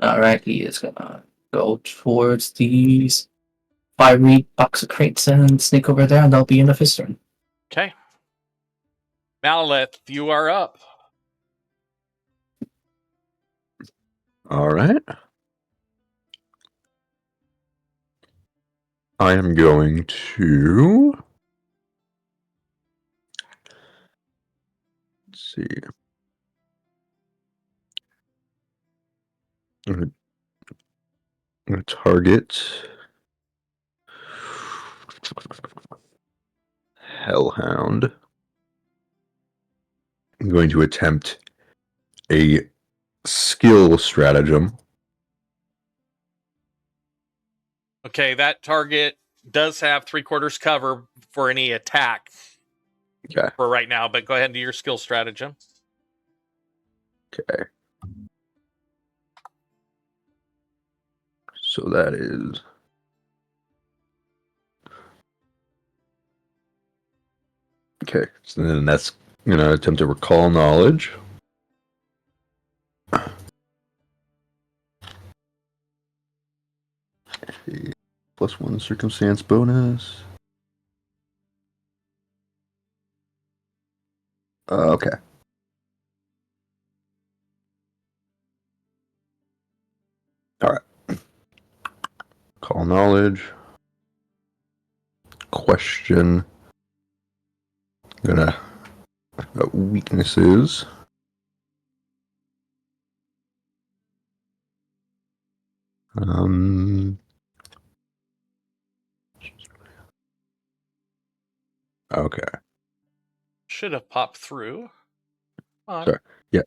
Alright, he is gonna go towards these fiery box of crates and sneak over there, and they'll be in of his turn. Okay. Malolith, you are up. All right. I am going to... Let's see. I'm going to target Hellhound. I'm going to attempt a skill stratagem. Okay, that target does have 3/4 cover for any attack Okay. for right now, but go ahead and do your skill stratagem. Okay. So that is... Okay, so then that's going to attempt to recall knowledge. Okay. +1 circumstance bonus. Okay. All right. Call knowledge. Question. Gonna weaknesses. Okay. Should have popped through. Come on. Sorry. Yeah.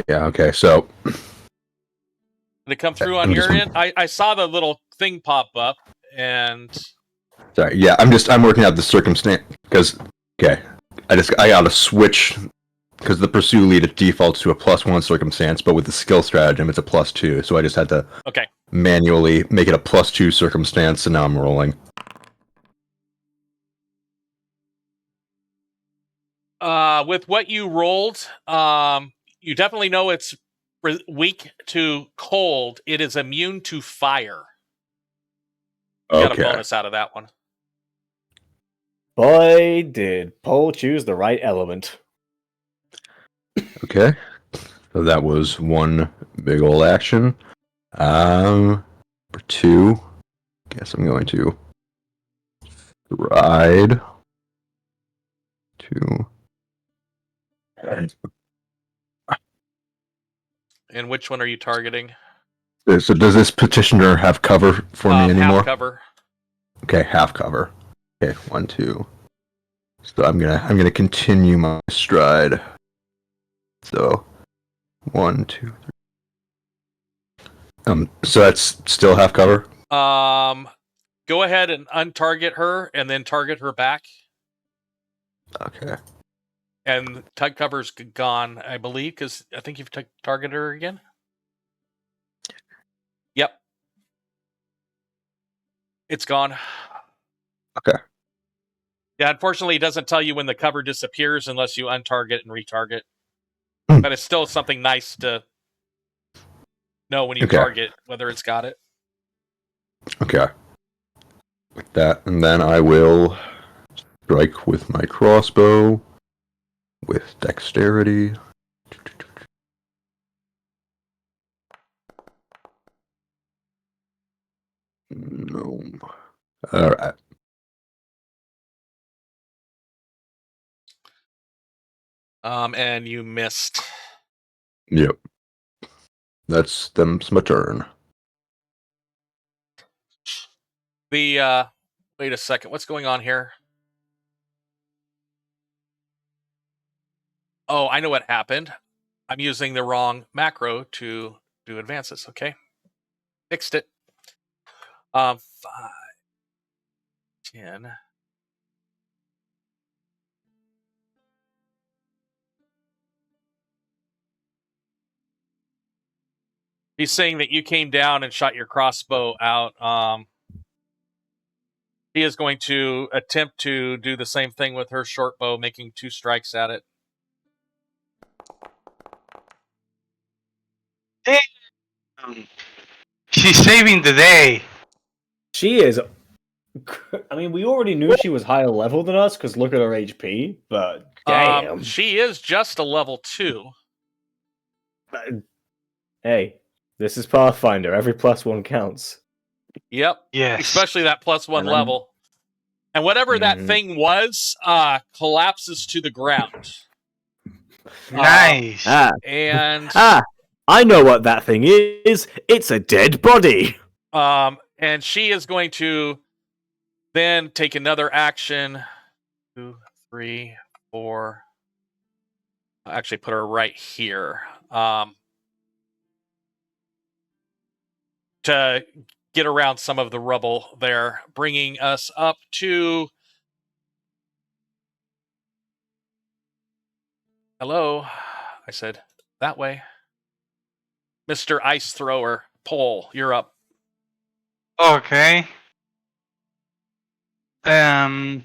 Yeah. Okay. So. Did it come through on I'm your just- end? I saw the little thing pop up, and Sorry. Yeah. I'm working out the circumstance because. Okay. I got to switch because the pursue lead it defaults to a +1 circumstance, but with the skill stratagem it's a +2. So I just had to okay. manually make it a +2 circumstance, and now I'm rolling. With what you rolled, you definitely know it's weak to cold. It is immune to fire. You got a bonus out of that one. boy, did Pole choose the right element. Okay. So that was one big old action. For 2, guess I'm going to ride to. And which one are you targeting? So does this petitioner have cover for me anymore? Half cover. Okay, half cover. Okay, 1, 2. So I'm gonna continue my stride. So 1, 2, 3. So that's still half cover. Go ahead and untarget her, and then target her back. Okay. And tug cover's gone, I believe, because I think you've targeted her again. Yep. It's gone. Okay. Yeah, unfortunately, it doesn't tell you when the cover disappears unless you untarget and retarget. Hmm. But it's still something nice to know when you Okay. target whether it's got it. Okay. Like that, and then I will strike with my crossbow with dexterity. No. Alright. And you missed. Yep. That's my turn. The wait a second, what's going on here? Oh, I know what happened. I'm using the wrong macro to do advances. Okay, fixed it. 5, 10. He's saying that you came down and shot your crossbow out. He is going to attempt to do the same thing with her short bow, making 2 strikes at it. Damn. She's saving the day. She is. I mean, we already knew she was higher level than us because look at her HP. But damn, She is just a level 2. Hey, this is Pathfinder. Every +1 counts. Yep. Yes. Especially that +1 And then- level. And whatever that Mhm. thing was, collapses to the ground. Nice. And I know what that thing is. It's a dead body. and she is going to then take another action. 2, 3, 4. I'll actually put her right here. To get around some of the rubble there, bringing us up to... Hello, I said, that way. Mr. Ice Thrower, Pole, you're up. Okay. I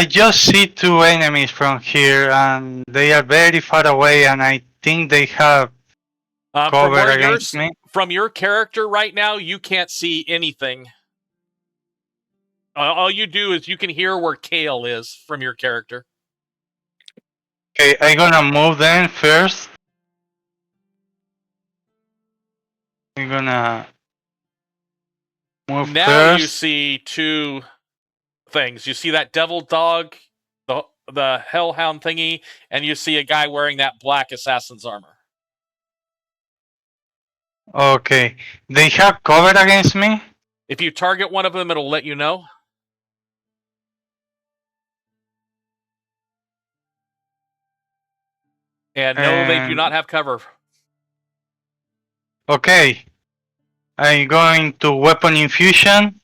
just see 2 enemies from here, and they are very far away, and I think they have cover against me. From your character right now, you can't see anything. All you do is you can hear where Kale is from your character. Okay, I'm gonna move them first. I'm gonna move Now first. you see 2 things. You see that devil dog, the hellhound thingy, and you see a guy wearing that black assassin's armor. Okay, they have cover against me. If you target one of them, it'll let you know. And no, they do not have cover. Okay, I'm going to weapon infusion.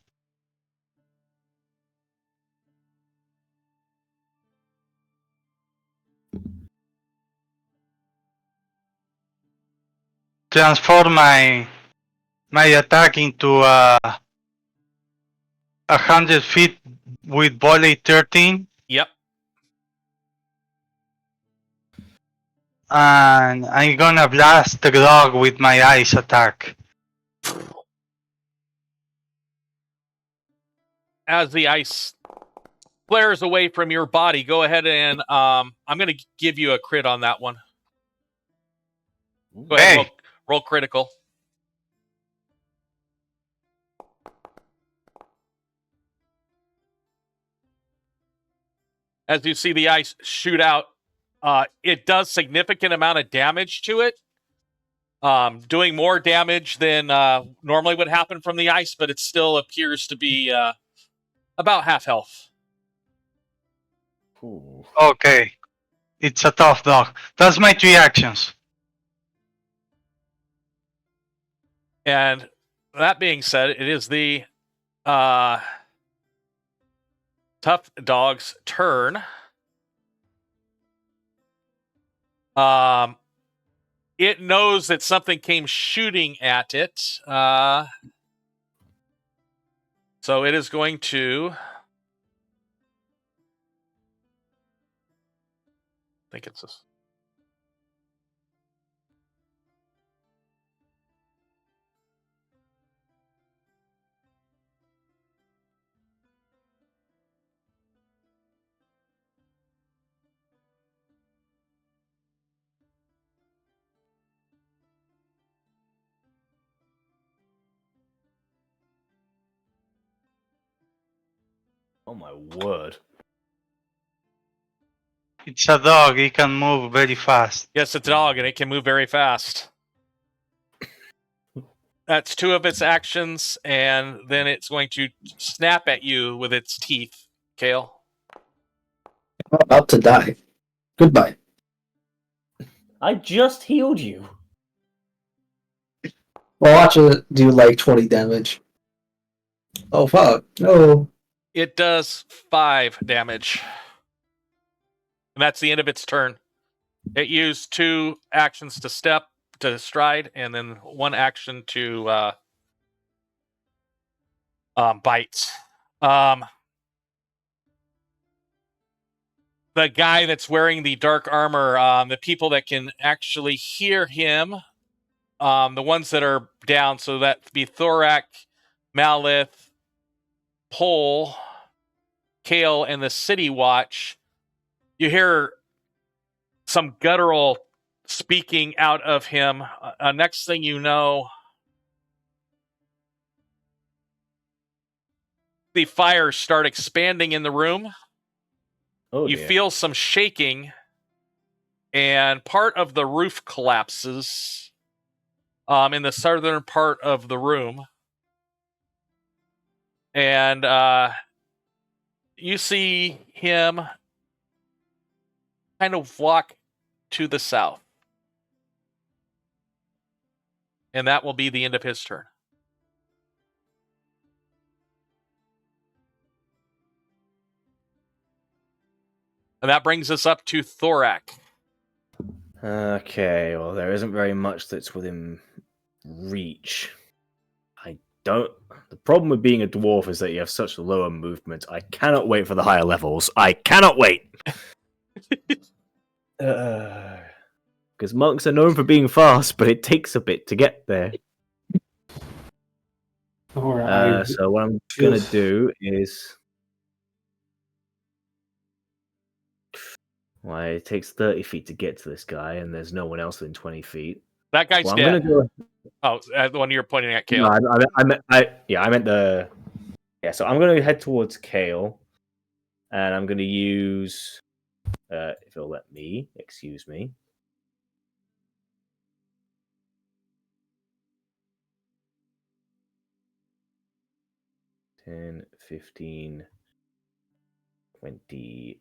Transform my attack into 100 feet with volley 13, Yep. and I'm gonna blast the dog with my ice attack. As the ice flares away from your body, go ahead and I'm going to give you a crit on that one. Go ahead, Hey. roll critical. As you see the ice shoot out, it does significant amount of damage to it. Doing more damage than normally would happen from the ice, but it still appears to be about half health. Ooh. Okay, it's a tough dog. That's my 3 actions. And that being said, it is the tough dog's turn. It knows that something came shooting at it. So it is going to... I think it's this. Oh my word. It's a dog. He can move very fast. Yes, it's a dog, and it can move very fast. That's 2 of its actions, and then it's going to snap at you with its teeth, Kale. I'm about to die. Goodbye. I just healed you. Well, watch it do like 20 damage. Oh fuck! No. It does 5 damage. And that's the end of its turn. It used 2 actions to step, to stride, and then 1 action to bite. The guy that's wearing the dark armor, the people that can actually hear him, the ones that are down, so that'd be Thorak, Malith, Pole, Kale, and the City Watch. You hear some guttural speaking out of him. Next thing you know, the fires start expanding in the room. Oh, You dear. feel some shaking, and part of the roof collapses in the southern part of the room. And you see him kind of walk to the south. And that will be the end of his turn. And that brings us up to Thorak. Okay, well, there isn't very much that's within reach. I don't. The problem with being a dwarf is that you have such lower movement. I cannot wait for the higher levels. I cannot wait! Because monks are known for being fast, but it takes a bit to get there. Alright. So what I'm gonna do is... Well, it takes 30 feet to get to this guy, and there's no one else within 20 feet. That guy's Well, I'm dead. gonna go... Oh, the one you're pointing at, No, Kale. I meant the... Yeah, so I'm gonna head towards Kale, and I'm gonna use... if it'll let me, excuse me. $10, 15, 20...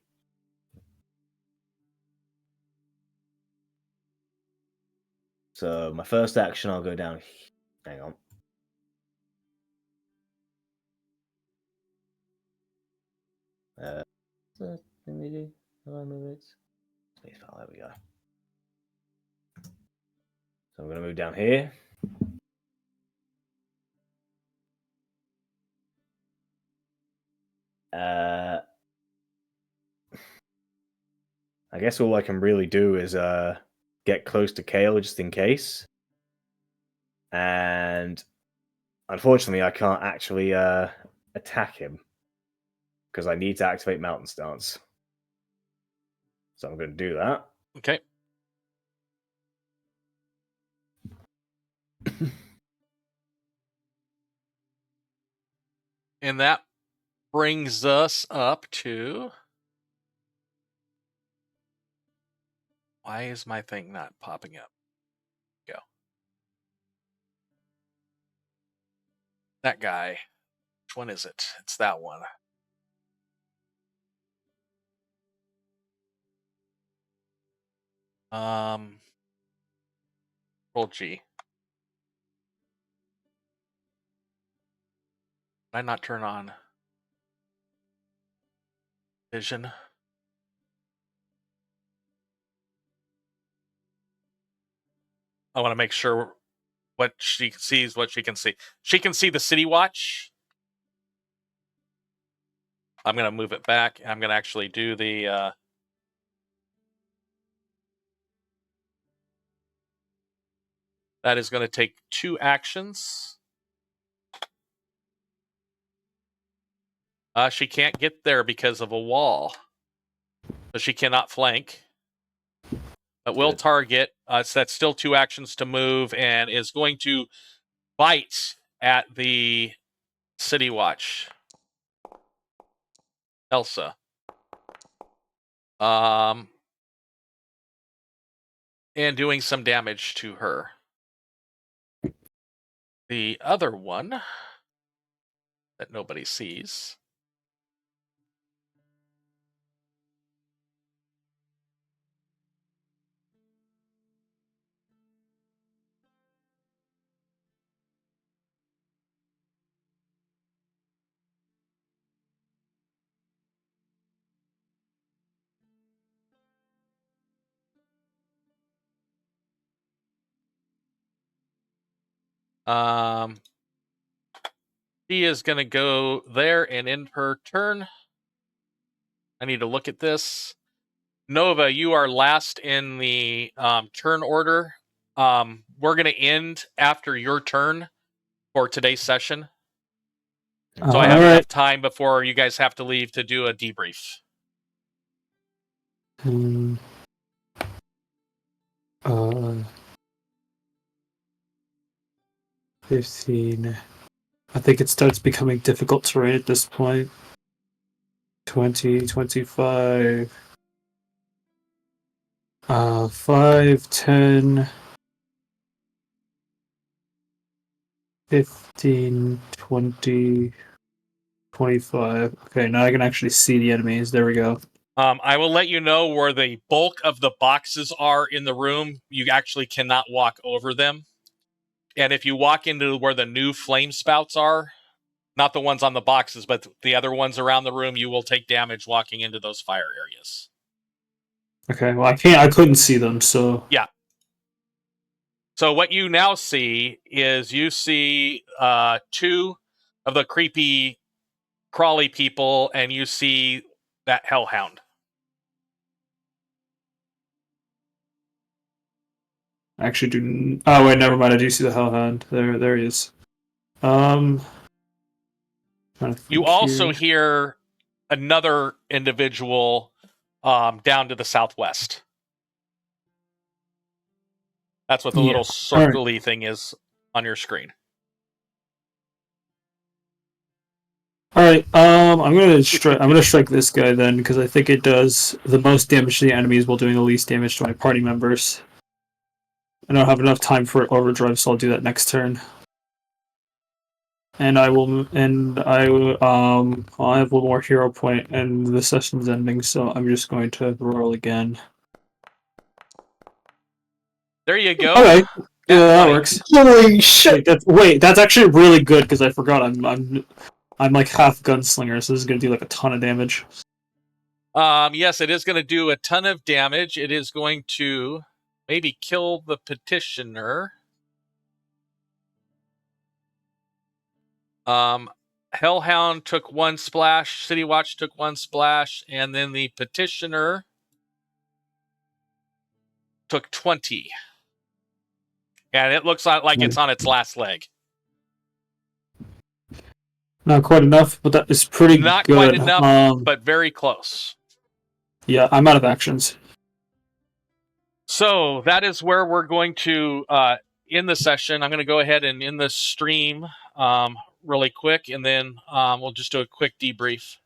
So my first action, I'll go down. Hang on. Let me do. How do I move it? Spacebar, there we go. So I'm going to move down here. I guess all I can really do is get close to Kale just in case. And unfortunately, I can't actually attack him because I need to activate Mountain Stance. So I'm going to do that. Okay. And that brings us up to... Why is my thing not popping up? Go. That guy. Which one is it? It's that one. Control G. Did I not turn on vision? I want to make sure what she sees, what she can see. She can see the City Watch. I'm going to move it back. I'm going to actually do the... that is going to take 2 actions. She can't get there because of a wall. So she cannot flank. But will target. So that's still 2 actions to move and is going to bite at the City Watch. Elsa. And doing some damage to her. The other one that nobody sees. She is going to go there and end her turn. I need to look at this. Nova, you are last in the turn order. We're going to end after your turn for today's session. So I have enough time before you guys have to leave to do a debrief. 15. I think it starts becoming difficult terrain at this point. 20, 25. 5, 10. 15, 20, 25. Okay, now I can actually see the enemies. There we go. I will let you know where the bulk of the boxes are in the room. You actually cannot walk over them. And if you walk into where the new flame spouts are, not the ones on the boxes, but the other ones around the room, you will take damage walking into those fire areas. Okay, well I couldn't see them, so... Yeah. So what you now see is you see 2 of the creepy crawly people, and you see that hellhound. I actually do... Oh, wait, never mind. I do see the hellhound. There he is. You also hear another individual down to the southwest. That's what the little circle-y thing is on your screen. All right, I'm gonna strike this guy then, because I think it does the most damage to the enemies while doing the least damage to my party members. I don't have enough time for overdrive, so I'll do that next turn. And I'll have one more hero point, and the session's ending, so I'm just going to roll again. There you go. Okay, yeah, that works. Holy shit! Wait, that's actually really good because I forgot I'm like half gunslinger, so this is gonna do like a ton of damage. Yes, it is going to do a ton of damage. It is going to maybe kill the petitioner. Hellhound took 1 splash, City Watch took 1 splash, and then the petitioner took 20. And it looks like it's on its last leg. Not quite enough, but that is pretty good. Not quite enough, but very close. Yeah, I'm out of actions. So that is where we're going to end the session. I'm going to go ahead and end the stream really quick, and then we'll just do a quick debrief.